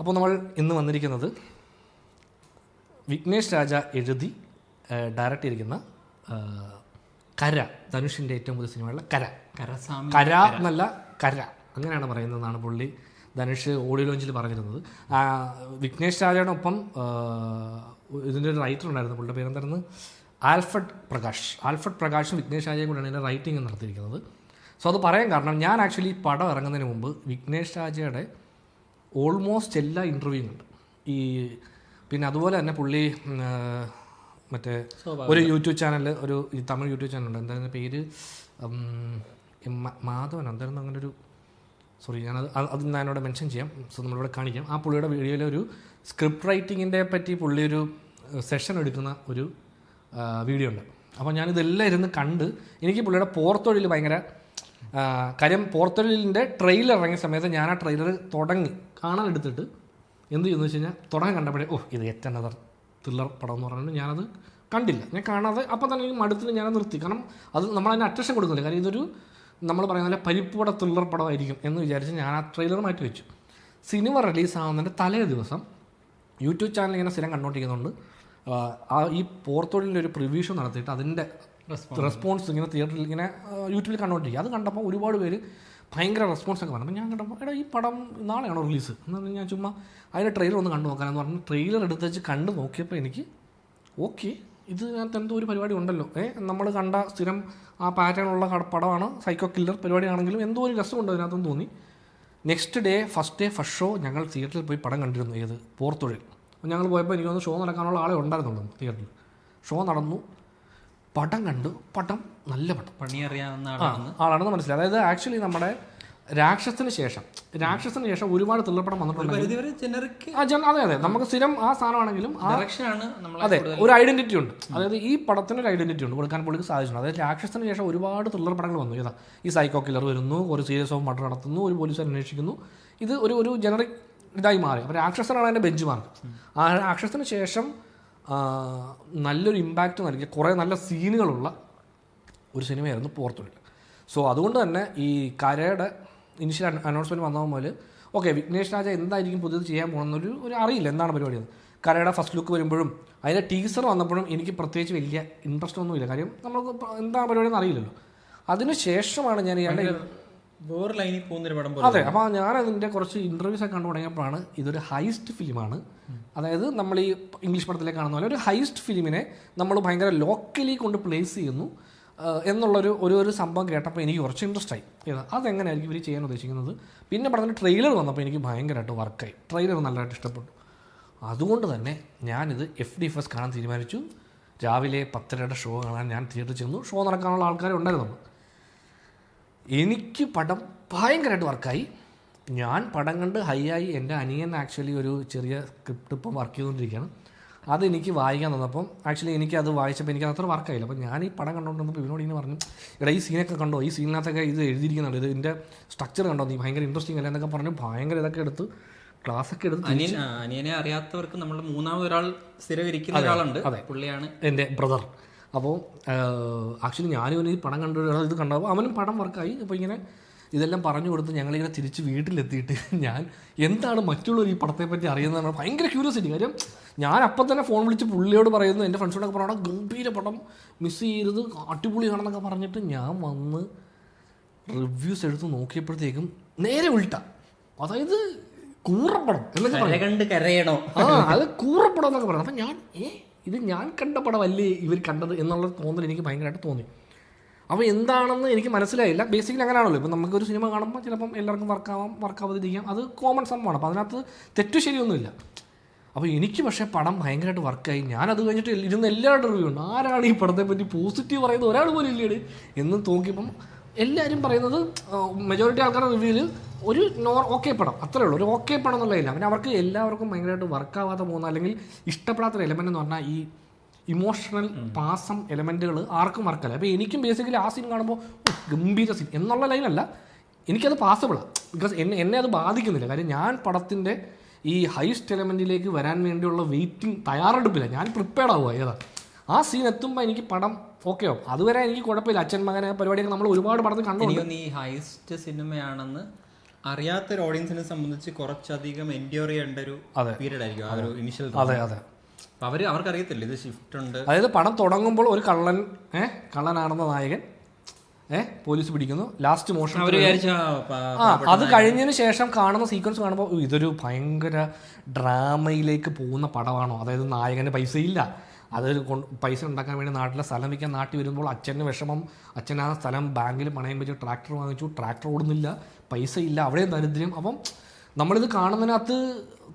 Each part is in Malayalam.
അപ്പോൾ നമ്മൾ ഇന്ന് വന്നിരിക്കുന്നത് വിഘ്നേഷ് രാജ എഴുതി ഡയറക്റ്റ് ചെയ്തിരിക്കുന്ന കര, ധനുഷിൻ്റെ ഏറ്റവും പുതിയ സിനിമയുള്ള കര എന്നല്ല കര അങ്ങനെയാണ് പറയുന്നതെന്നാണ് പുള്ളി ധനുഷ് ഓഡിയോ ലോഞ്ചിൽ പറഞ്ഞിരുന്നത്. വിഘ്നേഷ് രാജയുടെ ഒപ്പം ഇതിൻ്റെ ഒരു റൈറ്റർ ഉണ്ടായിരുന്നു, പുള്ളിയുടെ പേരെന്തായിരുന്നു, ആൽഫ്രഡ് പ്രകാശും വിഘ്നേഷ് രാജയും കൂടെയാണ് ഇതിൻ്റെ റൈറ്റിംഗ് നടത്തിയിരിക്കുന്നത്. സോ അത് പറയാൻ കാരണം, ഞാൻ ആക്ച്വലി പടം ഇറങ്ങുന്നതിന് മുമ്പ് വിഘ്നേഷ് രാജയുടെ ഓൾമോസ്റ്റ് എല്ലാ ഇൻ്റർവ്യൂവും ഉണ്ട്. പിന്നെ അതുപോലെ തന്നെ പുള്ളി മറ്റേ ഒരു യൂട്യൂബ് ചാനൽ, ഒരു തമിഴ് യൂട്യൂബ് ചാനലുണ്ട്, എന്തായിരുന്നു പേര്, മാധവൻ എന്തായിരുന്നു, അങ്ങനെ ഒരു, സോറി ഞാനത് ഞാനിവിടെ മെൻഷൻ ചെയ്യാം, സോ നമ്മളിവിടെ കാണിക്കാം. ആ പുള്ളിയുടെ വീഡിയോയിൽ ഒരു സ്ക്രിപ്റ്റ് റൈറ്റിങ്ങിൻ്റെ പറ്റി പുള്ളി ഒരു സെഷൻ എടുക്കുന്ന ഒരു വീഡിയോ ഉണ്ട്. അപ്പോൾ ഞാനിതെല്ലാം ഇരുന്ന് കണ്ട് എനിക്ക് പുള്ളിയുടെ പോർത്തൊഴിൽ ഭയങ്കര കാര്യം, പോർത്തൊഴിലിൻ്റെ ട്രെയിലർ ഇറങ്ങിയ സമയത്ത് ഞാൻ ആ ട്രെയിലർ കാണാനെടുത്തിട്ട് എന്ത് ചെയ്യുന്നു വെച്ച് കഴിഞ്ഞാൽ തുടങ്ങാൻ കണ്ടപ്പോഴേ ഇത് ഏറ്റവും അനദർ ത്രില്ലർ പടം എന്ന് പറഞ്ഞിട്ട് ഞാനത് കണ്ടില്ല. ഞാൻ കാണാതെ അപ്പം തന്നെ എനിക്ക് മടുത്തിൽ ഞാൻ നിർത്തി. കാരണം അത് നമ്മളതിന് അറ്റൻഷൻ കൊടുക്കുന്നില്ല. കാര്യം ഇതൊരു നമ്മൾ പറയുന്ന പോലെ പരിപ്പുവട ത്രില്ലർ പടമായിരിക്കും എന്ന് വിചാരിച്ച് ഞാൻ ആ ട്രെയിലർ മാറ്റി വെച്ചു. സിനിമ റിലീസാകുന്നതിൻ്റെ തലേ ദിവസം യൂട്യൂബ് ചാനൽ ഇങ്ങനെ സ്ഥിരം കണ്ടുകൊണ്ടിരിക്കുന്നുണ്ട്. ഈ പോർത്തൊഴിലിൻ്റെ ഒരു പ്രിവ്യൂ ഷോ നടത്തിയിട്ട് അതിൻ്റെ റെസ്പോൺസ് ഇങ്ങനെ തിയേറ്ററിൽ ഇങ്ങനെ യൂട്യൂബിൽ കണ്ടുകൊണ്ടിരിക്കുക. അത് കണ്ടപ്പോൾ ഒരുപാട് പേര് ഭയങ്കര റെസ്പോൺസൊക്കെ പറഞ്ഞു. അപ്പോൾ ഞാൻ കണ്ടപ്പോൾ ഈ പടം നാളെയാണോ റിലീസ് എന്ന് പറഞ്ഞാൽ ഞാൻ ചുമ്മാ അതിൻ്റെ ട്രെയിലർ ഒന്ന് കണ്ടു നോക്കാനെന്ന് പറഞ്ഞ് ട്രെയിലർ എടുത്ത് വെച്ച് കണ്ടു നോക്കിയപ്പോൾ എനിക്ക് ഇത് അതിനകത്ത് എന്തോ ഒരു പരിപാടി ഉണ്ടല്ലോ, നമ്മൾ കണ്ട സ്ഥിരം ആ പാറ്റേണുള്ള പടമാണ്, സൈക്കോ കില്ലർ പരിപാടിയാണെങ്കിലും എന്തോ ഒരു രസമുണ്ട് അതിനകത്തെന്ന് തോന്നി. ഫസ്റ്റ് ഡേ ഫസ്റ്റ് ഷോ ഞങ്ങൾ തിയേറ്ററിൽ പോയി പടം കണ്ടിരുന്നു. ഏത് പോർത്തൊഴിൽ. ഞങ്ങൾ പോയപ്പോൾ എനിക്ക് തോന്നുന്നു ഷോ നടക്കാനുള്ള ആളെ ഉണ്ടായിരുന്നുള്ളൂ തിയേറ്ററിൽ. ഷോ നടന്നു, പടം കണ്ടു, പടം നല്ല പടം, പണിയറിയാവുന്ന ആളാണെന്ന് മനസ്സിലായി. അതായത് ആക്ച്വലി നമ്മുടെ രാക്ഷസന് ശേഷം ഒരുപാട് ത്രില്ലർപ്പടം വന്നിട്ടുണ്ട്. അതെ, നമുക്ക് സ്ഥിരം ആ സാധനമാണെങ്കിലും അതെ ഒരു ഐഡന്റിറ്റി ഉണ്ട്. അതായത് ഈ പടത്തിന് ഒരു ഐഡന്റിറ്റി ഉണ്ട്, കൊടുക്കാൻ പുള്ളിക്ക് സാധിച്ചിട്ടുണ്ട്. അതായത് രാക്ഷസന് ശേഷം ഒരുപാട് ത്രില്ലർ പടങ്ങൾ വന്നു. ഏതാ ഈ സൈക്കോ കില്ലർ വരുന്നു, ഒരു സീരിയസ് ഓഫ് മർഡർ നടത്തുന്നു, ഒരു പോലീസ് അന്വേഷിക്കുന്നു. ഇത് ഒരു ജനറിക് ഇതായി മാറി. അപ്പോൾ രാക്ഷസനാണ് അതിൻ്റെ ബെഞ്ച് മാർക്ക്. ആ രാക്ഷസന് ശേഷം നല്ലൊരു ഇമ്പാക്റ്റ് നൽകിയ കുറേ നല്ല സീനുകളുള്ള ഒരു സിനിമയായിരുന്നു പോർത്തൊഴിൽ. സോ അതുകൊണ്ട് തന്നെ ഈ കരയുടെ ഇനിഷ്യൽ അനൗൺസ്മെൻറ്റ് വന്ന പോലെ വിഘ്നേഷ് രാജ എന്തായിരിക്കും പുതിയത് ചെയ്യാൻ പോകുന്നൊരു അറിയില്ല എന്താണ് പരിപാടിയെന്ന്. കരയുടെ ഫസ്റ്റ് ലുക്ക് വരുമ്പോഴും അതിൻ്റെ ടീസർ വന്നപ്പോഴും എനിക്ക് പ്രത്യേകിച്ച് വലിയ ഇൻട്രസ്റ്റ് ഒന്നുമില്ല. കാര്യം നമുക്ക് എന്താണ് പരിപാടിയെന്ന് അറിയില്ലല്ലോ. അതിന് ശേഷമാണ് ഞാൻ ഇയാളുടെ വേറെ ലൈനിൽ പോകുന്നൊരു പടം. അതെ, അപ്പോൾ ഞാനതിൻ്റെ കുറച്ച് ഇൻ്റർവ്യൂസ് ഒക്കെ കണ്ടു തുടങ്ങിയപ്പോഴാണ് ഇതൊരു ഹൈസ്റ്റ് ഫിലിമാണ്. അതായത് നമ്മൾ ഈ ഇംഗ്ലീഷ് പടത്തിലേക്ക് കാണുന്ന പോലെ ഒരു ഹൈസ്റ്റ് ഫിലിമിനെ നമ്മൾ ഭയങ്കര ലോക്കലി കൊണ്ട് പ്ലേസ് ചെയ്യുന്നു എന്നുള്ളൊരു സംഭവം കേട്ടപ്പോൾ എനിക്ക് കുറച്ച് ഇൻട്രസ്റ്റ് ആയി. അതെങ്ങനെയായിരിക്കും ഇവർ ചെയ്യാൻ ഉദ്ദേശിക്കുന്നത്. പിന്നെ പടത്തിൻ്റെ ട്രെയിലർ വന്നപ്പോൾ എനിക്ക് ഭയങ്കരമായിട്ട് വർക്കായി. ട്രെയിലർ നല്ലതായിട്ട് ഇഷ്ടപ്പെട്ടു. അതുകൊണ്ട് തന്നെ ഞാനിത് FD കാണാൻ തീരുമാനിച്ചു. രാവിലെ 10:30 ഷോ കാണാൻ ഞാൻ തിയേറ്ററിൽ ചെന്നു. ഷോ നടക്കാനുള്ള ആൾക്കാരെ ഉണ്ടായിരുന്നു. എനിക്ക് പടം ഭയങ്കരമായിട്ട് വർക്കായി. ഞാൻ പടം കണ്ട് ഹൈ ആയി. എൻ്റെ അനിയൻ ആക്ച്വലി ഒരു ചെറിയ സ്ക്രിപ്റ്റ് ഇപ്പം വർക്ക് ചെയ്തുകൊണ്ടിരിക്കുകയാണ്. അതെനിക്ക് വായിക്കാൻ തന്നപ്പം ആക്ച്വലി എനിക്കത് വായിച്ചപ്പോൾ എനിക്ക് അത്ര വർക്കായില്ല. അപ്പോൾ ഞാൻ ഈ പടം കണ്ടുകൊണ്ടിരുന്നപ്പോൾ ഇവനോട് ഇങ്ങനെ പറഞ്ഞു, ഈ സീനൊക്കെ കണ്ടോ, ഈ സീനിനകത്തൊക്കെ ഇത് എഴുതിയിരിക്കുന്നുണ്ട്, ഇതിൻ്റെ സ്ട്രക്ചർ കണ്ടോ, നീ ഭയങ്കര ഇൻട്രസ്റ്റിംഗ് അല്ലേ എന്നൊക്കെ പറഞ്ഞ് ഭയങ്കര ഇതൊക്കെ എടുത്ത് ക്ലാസ്സൊക്കെ എടുത്ത്. അനിയനെ അറിയാത്തവർക്ക് നമ്മൾ മൂന്നാമതൊരാൾ സ്ഥിരീകരിക്കുന്ന ഒരാളുണ്ട്, പുള്ളിയാണ് എൻ്റെ ബ്രദർ. അപ്പോൾ ആക്ച്വലി ഞാനും ഈ പടം ഇത് കണ്ടപ്പോൾ അവനും പടം വർക്കായി. അപ്പോൾ ഇങ്ങനെ ഇതെല്ലാം പറഞ്ഞു കൊടുത്ത് ഞങ്ങളിങ്ങനെ തിരിച്ച് വീട്ടിലെത്തിയിട്ട് ഞാൻ എന്താണ് മറ്റുള്ളവർ ഈ പടത്തെപ്പറ്റി അറിയുന്നതാണ് ഭയങ്കര ക്യൂരിയോസിറ്റി. കാര്യം ഞാൻ അപ്പം തന്നെ ഫോൺ വിളിച്ച് പുള്ളിയോട് പറയുന്നു, എൻ്റെ ഫ്രണ്ട്സിനോടൊക്കെ പറഞ്ഞാൽ ഗംഭീര പടം, മിസ് ചെയ്യരുത്, അടിപൊളിയാണെന്നൊക്കെ പറഞ്ഞിട്ട് ഞാൻ വന്ന് റിവ്യൂസ് എടുത്ത് നോക്കിയപ്പോഴത്തേക്കും നേരെ ഉൾട്ട. അതായത് കൂറപ്പടം എന്നൊക്കെ കരയണോ, അത് കൂറപ്പടം എന്നൊക്കെ പറഞ്ഞു. അപ്പം ഞാൻ ഇത് ഞാൻ കണ്ട പടമല്ലേ ഇവർ കണ്ടത് എന്നുള്ള തോന്നൽ എനിക്ക് ഭയങ്കരമായിട്ട് തോന്നി. അപ്പോൾ എന്താണെന്ന് എനിക്ക് മനസ്സിലായില്ല. ബേസിക്കലി അങ്ങനെയാണല്ലോ, ഇപ്പം നമുക്കൊരു സിനിമ കാണുമ്പോൾ ചിലപ്പം എല്ലാവർക്കും വർക്കാവാതിരിക്കാം, അത് കോമൺ സംഭവമാണ്. അപ്പോൾ അതിനകത്ത് തെറ്റു ശരിയൊന്നുമില്ല. അപ്പോൾ എനിക്ക് പക്ഷേ പടം ഭയങ്കരമായിട്ട് വർക്കായി. ഞാനത് കഴിഞ്ഞിട്ട് ഇരുന്ന് എല്ലാവരുടെ റിവ്യൂ ഉണ്ട്, ആരാണ് ഈ പടത്തെപ്പറ്റി പോസിറ്റീവ് പറയുന്നത്, ഒരാൾ പോലും ഇല്ലേട് എന്ന് നോക്കിയപ്പം എല്ലാവരും പറയുന്നത്, മെജോറിറ്റി ആൾക്കാരുടെ റിവ്യൂവിൽ ഒരു പടം, അത്രേ ഉള്ളൂ, ഒരു പടം എന്നുള്ളതില്ല. പിന്നെ അവർക്ക് എല്ലാവർക്കും ഭയങ്കരമായിട്ട് വർക്കാവാതെ പോകുന്ന അല്ലെങ്കിൽ ഇഷ്ടപ്പെടാത്തൊരു എലമെൻ്റ് എന്ന് പറഞ്ഞാൽ ഈ ഇമോഷണൽ പാസം എലമെൻറ്റുകൾ ആർക്കും വർക്കല്ല. അപ്പോൾ എനിക്കും ബേസിക്കലി ആ സീൻ കാണുമ്പോൾ ഗംഭീര സീൻ എന്നുള്ള ലൈനല്ല, എനിക്കത് പാസബിളാണ്. ബിക്കോസ് എന്നെ അത് ബാധിക്കുന്നില്ല. കാര്യം ഞാൻ പടത്തിൻ്റെ ഈ ഹൈസ്റ്റ് എലമെൻറ്റിലേക്ക് വരാൻ വേണ്ടിയുള്ള തയ്യാറെടുപ്പില്ല, ഞാൻ പ്രിപ്പയർഡ് ആവുക. ആ സീൻ എത്തുമ്പോൾ എനിക്ക് പടം ആവും. അതുവരെ എനിക്ക് കുഴപ്പമില്ല. അച്ഛൻ മകനെ പരിപാടിയൊക്കെ നമ്മൾ ഒരുപാട് പടത്തിൽ കണ്ടു. ഈ ഹൈസ്റ്റ് സിനിമയാണെന്ന് അറിയാത്തൊരു ഓഡിയൻസിനെ സംബന്ധിച്ച് കുറച്ചധികം എൻഡ്യൂർ ചെയ്യേണ്ട ഒരു പീരീഡ് ആയിരിക്കും ആ ഒരു ഇനിഷ്യൽ. അതെ അതെ. അവർക്ക് അറിയത്തില്ല ഇത് ഷിഫ്റ്റ് ഉണ്ട്. അതായത് പടം തുടങ്ങുമ്പോൾ ഒരു കള്ളനാണെന്ന നായകൻ പോലീസ് പിടിക്കുന്നു, ലാസ്റ്റ് മോഷൻ. അത് കഴിഞ്ഞതിന് ശേഷം കാണുന്ന സീക്വൻസ് കാണുമ്പോൾ ഇതൊരു ഭയങ്കര ഡ്രാമയിലേക്ക് പോകുന്ന പടമാണോ? അതായത് നായകന് പൈസയില്ല, അത് പൈസ ഉണ്ടാക്കാൻ വേണ്ടി നാട്ടിലെ സ്ഥലം വിൽക്കാൻ നാട്ടിൽ വരുമ്പോൾ അച്ഛന് വിഷമം, അച്ഛൻ ആ സ്ഥലം ബാങ്കിൽ പണയം വെച്ച് ട്രാക്ടർ വാങ്ങിച്ചു, ട്രാക്ടർ ഓടുന്നില്ല, പൈസ ഇല്ല, അവിടെയും ദരിദ്രം. അപ്പം നമ്മളിത് കാണുന്നതിനകത്ത്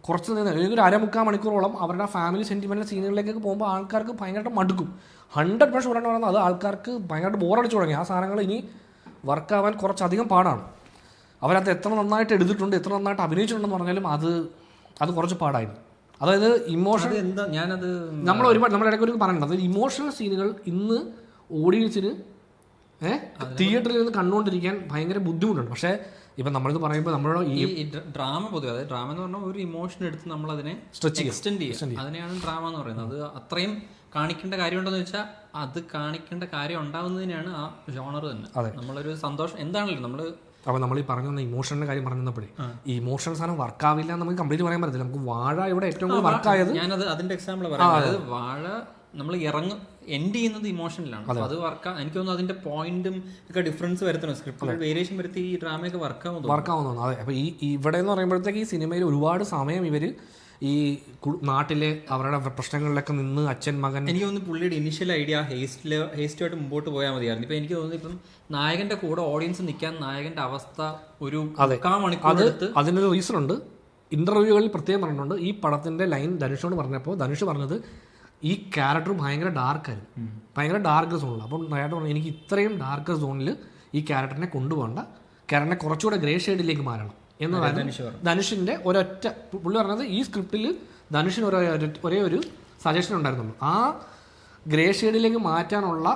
കുറച്ച് അല്ലെങ്കിൽ ഒരു 1.25 മണിക്കൂറോളം അവരുടെ ഫാമിലി സെൻറ്റിമെൻ്റൽ സീനുകളിലേക്കൊക്കെ പോകുമ്പോൾ ആൾക്കാർക്ക് ഭയങ്കരമായിട്ട് മടുക്കും. 100% പറയുന്നത് അത് ആൾക്കാർക്ക് ഭയങ്കരമായിട്ട് ബോറടിച്ചു തുടങ്ങി. ആ സാധനങ്ങൾ ഇനി വർക്കാവാൻ കുറച്ചധികം പാടാണ്. അവരത് എത്ര നന്നായിട്ട് എടുത്തിട്ടുണ്ട്, എത്ര നന്നായിട്ട് അഭിനയിച്ചിട്ടുണ്ടെന്ന് പറഞ്ഞാലും അത് കുറച്ച് പാടായിരുന്നു. അതായത് ഇമോഷൻ നമ്മൾ ഒരുപാട് നമ്മുടെ ഇടയ്ക്ക് ഒരു പറയുന്നുണ്ട്, അതായത് ഇമോഷണൽ സീനുകൾ ഇന്ന് ഓഡിയൻസിന് തിയേറ്ററിൽ നിന്ന് കണ്ടുകൊണ്ടിരിക്കാൻ ഭയങ്കര ബുദ്ധിമുട്ടുണ്ട്. പക്ഷേ ഇപ്പം നമ്മളിത് പറയുമ്പോൾ നമ്മളോട് ഈ ഡ്രാമ പൊതുവെ, അതായത് ഡ്രാമ എന്ന് പറഞ്ഞാൽ ഒരു ഇമോഷൻ എടുത്ത് നമ്മൾ അതിനെ എക്സ്റ്റെൻഡ് ചെയ്യുക, അതിനെയാണ് ഡ്രാമ എന്ന് പറയുന്നത്. അത് അത്രയും കാണിക്കേണ്ട കാര്യമുണ്ടെന്ന് വെച്ചാൽ അത് കാണിക്കേണ്ട കാര്യം ഉണ്ടാവുന്നതിനാണ് ആ ജോണർ തന്നെ. നമ്മളൊരു സന്തോഷം എന്താണല്ലോ നമ്മൾ. അപ്പോൾ നമ്മൾ ഈ പറഞ്ഞ ഇമോഷണലിന്റെ കാര്യം പറഞ്ഞപ്പോഴേ ഈ ഇമോഷണൽ സാധനം വർക്കാവില്ല നമുക്ക് കംപ്ലീറ്റ് പറയാൻ പറ്റത്തില്ല. നമുക്ക് വാഴ ഇവിടെ ഏറ്റവും കൂടുതൽ വർക്കായത്, ഞാനത് അതിന്റെ എക്സാമ്പിൾ പറയാം. അതായത് വാഴ നമ്മൾ എൻഡ് ചെയ്യുന്നത് ഇമോഷനിലാണ്. അത് എനിക്ക് തോന്നുന്നു അതിന്റെ പോയിന്റും ഒക്കെ ഡിഫറൻസ് വരുത്തണം, സ്ക്രിപ്റ്റിൽ വേരിയേഷൻ വരുത്തി ഈ ഡ്രാമയൊക്കെ വർക്കാവുന്നു. അതെ. അപ്പോൾ ഇവിടെ എന്ന് പറയുമ്പോഴത്തേക്ക് ഈ സിനിമയിൽ ഒരുപാട് സമയം ഇവര് ഈ നാട്ടിലെ അവരുടെ പ്രശ്നങ്ങളിലൊക്കെ നിന്ന് അച്ഛൻ മകൻ, എനിക്ക് തോന്നുന്നു പുള്ളിയുടെ ഇനിഷ്യൽ ഐഡിയ ഹേസ്റ്റുമായിട്ട് മുമ്പോട്ട് പോയാൽ മതിയായിരുന്നു. ഇപ്പം എനിക്ക് തോന്നുന്നു ഇപ്പം നായകന്റെ കൂടെ ഓഡിയൻസ് നിൽക്കാൻ നായകന്റെ അവസ്ഥ ഒരു അതിനൊരു റീസൺ ഉണ്ട്. ഇന്റർവ്യൂകളിൽ പ്രത്യേകം പറഞ്ഞിട്ടുണ്ട്. ഈ പടത്തിന്റെ ലൈൻ ധനുഷോട് പറഞ്ഞപ്പോൾ ധനുഷ് പറഞ്ഞത് ഈ ക്യാരക്ടർ ഭയങ്കര ഡാർക്കായിരുന്നു, ഭയങ്കര ഡാർക്ക് സോണിൽ. അപ്പം അയാൾ പറഞ്ഞു എനിക്ക് ഇത്രയും ഡാർക്ക് സോണിൽ ഈ ക്യാരക്ടറിനെ കൊണ്ടുപോകണ്ട, ക്യാരക്ടറിനെ കുറച്ചുകൂടെ ഗ്രേ ഷെയ്ഡിലേക്ക് മാറണം എന്നതായിരുന്നു ധനുഷിന്റെ ഒരൊറ്റ. പുള്ളി പറഞ്ഞത് ഈ സ്ക്രിപ്റ്റിൽ ധനുഷിന് ഒരേ ഒരു സജഷൻ ഉണ്ടായിരുന്നുള്ളൂ. ആ ഗ്രേ ഷെയ്ഡിലേക്ക് മാറ്റാനുള്ള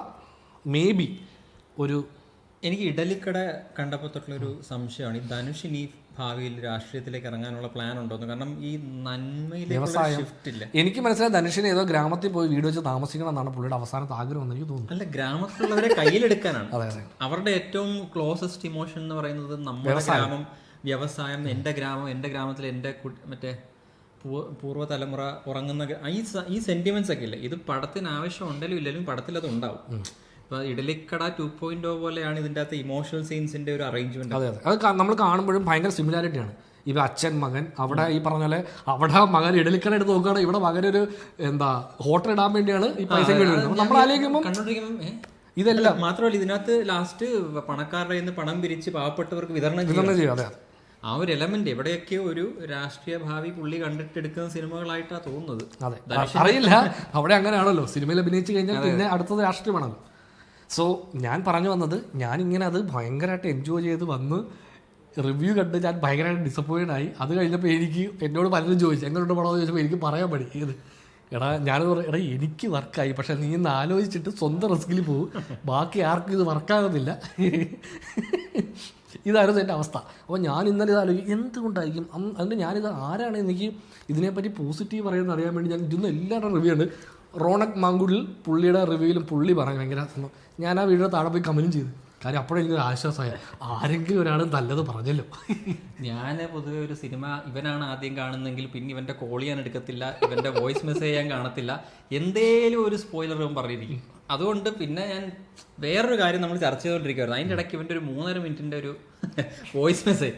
മേ ബി ഒരു എനിക്ക് ഇഡലിക്കട കണ്ടപ്പോൾ തൊട്ടുള്ളൊരു സംശയമാണ്, ഈ ധനുഷിന് ഈ ഭാവിയിൽ രാഷ്ട്രീയത്തിലേക്ക് ഇറങ്ങാനുള്ള പ്ലാൻ ഉണ്ടോന്ന്. കാരണം ഈ നന്മയിലേക്ക് ഷിഫ്റ്റ് ഇല്ല. എനിക്ക് മനസ്സിലായി ധനുഷിന് ഏതോ ഗ്രാമത്തിൽ പോയി വീട് വെച്ച് താമസിക്കണം എന്നാണ് പുള്ളിയുടെ അവസാനത്തെ ആഗ്രഹം എന്ന് എനിക്ക് തോന്നുന്നു. അല്ല, ഗ്രാമത്തിലുള്ളവരെ കയ്യിലെടുക്കാനാണ്. അവരുടെ ഏറ്റവും ക്ലോസസ്റ്റ് ഇമോഷൻ എന്ന് പറയുന്നത് നമ്മുടെ ഗ്രാമം, വ്യവസായം, എൻ്റെ ഗ്രാമം, എൻ്റെ ഗ്രാമത്തിൽ എൻ്റെ മറ്റേ പൂർവ്വതലമുറ ഉറങ്ങുന്ന ഈ സെന്റിമെന്റ്സ് ഒക്കെ ഇല്ലേ, ഇത് പടത്തിന് ആവശ്യം ഉണ്ടെങ്കിലും ഇല്ലെങ്കിലും പടത്തിൽ അത് ഉണ്ടാവും. ഇപ്പൊ ഇഡലിക്കട 2.0 പോലെയാണ് ഇതിൻ്റെ അകത്ത് ഇമോഷണൽ സീൻസിന്റെ ഒരു അറേഞ്ച്മെന്റ്. അതെ അതെ, അത് നമ്മൾ കാണുമ്പോഴും ഭയങ്കര സിമിലാരിറ്റിയാണ്. ഇവ അച്ഛൻ മകൻ, അവിടെ ഈ പറഞ്ഞ പോലെ അവിടെ മകൻ ഇഡലിക്കട എടുത്ത് നോക്കുകയാണ്, ഇവിടെ മകനൊരു ഹോട്ടൽ ഇടാൻ വേണ്ടിയാണ് ഈ പൈസ നമ്മൾ ആലോചിക്കുമ്പോൾ ഇതെല്ലാം. മാത്രമല്ല ഇതിനകത്ത് ലാസ്റ്റ് പണക്കാരുടെ നിന്ന് പണം പിരിച്ച് പാവപ്പെട്ടവർക്ക് വിതരണം ചെയ്യും. ആ ഒരു എലമെന്റ് എവിടെയൊക്കെ ഒരു രാഷ്ട്രീയ ഭാവി പുള്ളി കണ്ടിട്ടെടുക്കുന്ന സിനിമകളായിട്ടാണ് തോന്നുന്നത്. അറിയില്ല, അവിടെ അങ്ങനെയാണല്ലോ, സിനിമയിൽ അഭിനയിച്ചു കഴിഞ്ഞാൽ പിന്നെ അടുത്തത് രാഷ്ട്രീയമാണല്ലോ. സോ ഞാൻ പറഞ്ഞു വന്നത്, ഞാനിങ്ങനെ അത് ഭയങ്കരമായിട്ട് എൻജോയ് ചെയ്ത് വന്ന് റിവ്യൂ കണ്ട് ഞാൻ ഭയങ്കരമായിട്ട് ഡിസപ്പോയിൻ്റ് ആയി. അത് കഴിഞ്ഞപ്പോൾ എന്നോട് പലരും ചോദിച്ചു എങ്ങനെയുണ്ട് പടമെന്ന് ചോദിച്ചപ്പോൾ എനിക്ക് പറയാൻ പഠിക്കുന്നത്, ഞാനത് പറയും, എനിക്ക് വർക്കായി, പക്ഷെ നീ ഇന്ന് ആലോചിച്ചിട്ട് സ്വന്തം റിസ്കിൽ പോകും, ബാക്കി ആർക്കും ഇത് വർക്കാകുന്നില്ല. ഇതായിരുന്നു എൻ്റെ അവസ്ഥ. അപ്പോൾ ഞാൻ ഇന്നലെ ഇത് ആലോചിക്കും എന്തുകൊണ്ടായിരിക്കും. അതുകൊണ്ട് ഞാനിത് ആരാണ് എനിക്ക് ഇതിനെപ്പറ്റി പോസിറ്റീവ് പറയുന്നത് അറിയാൻ വേണ്ടി ഞാൻ ഇന്ന് എല്ലാവരുടെ റിവ്യൂ ഉണ്ട്. റോണക് മാങ്കുടിൽ പുള്ളിയുടെ റിവ്യൂവിലും പുള്ളി പറഞ്ഞു ഭയങ്കര, ഞാൻ ആ വീഡിയോ താഴെ പോയി കമൻറ്റും ചെയ്തു. കാര്യം അപ്പോഴും എനിക്കൊരു ആശ്വാസമായ ആരെങ്കിലും ഒരാൾ നല്ലത് പറഞ്ഞല്ലോ. ഞാൻ പൊതുവെ ഒരു സിനിമ ഇവനാണ് ആദ്യം കാണുന്നെങ്കിൽ പിന്നെ ഇവൻ്റെ കോൾ ചെയ്യാൻ എടുക്കത്തില്ല, ഇവൻ്റെ വോയിസ് മെസ്സേജ് ചെയ്യാൻ കാണത്തില്ല, എന്തേലും ഒരു സ്പോയിലർ പറഞ്ഞിരിക്കും. അതുകൊണ്ട് പിന്നെ ഞാൻ വേറൊരു കാര്യം നമ്മൾ ചർച്ച ചെയ്തുകൊണ്ടിരിക്കുകയായിരുന്നു. അതിൻ്റെ ഇടയ്ക്ക് ഇവൻ്റെ ഒരു 3.5 മിനിറ്റിൻ്റെ ഒരു വോയിസ് മെസ്സേജ്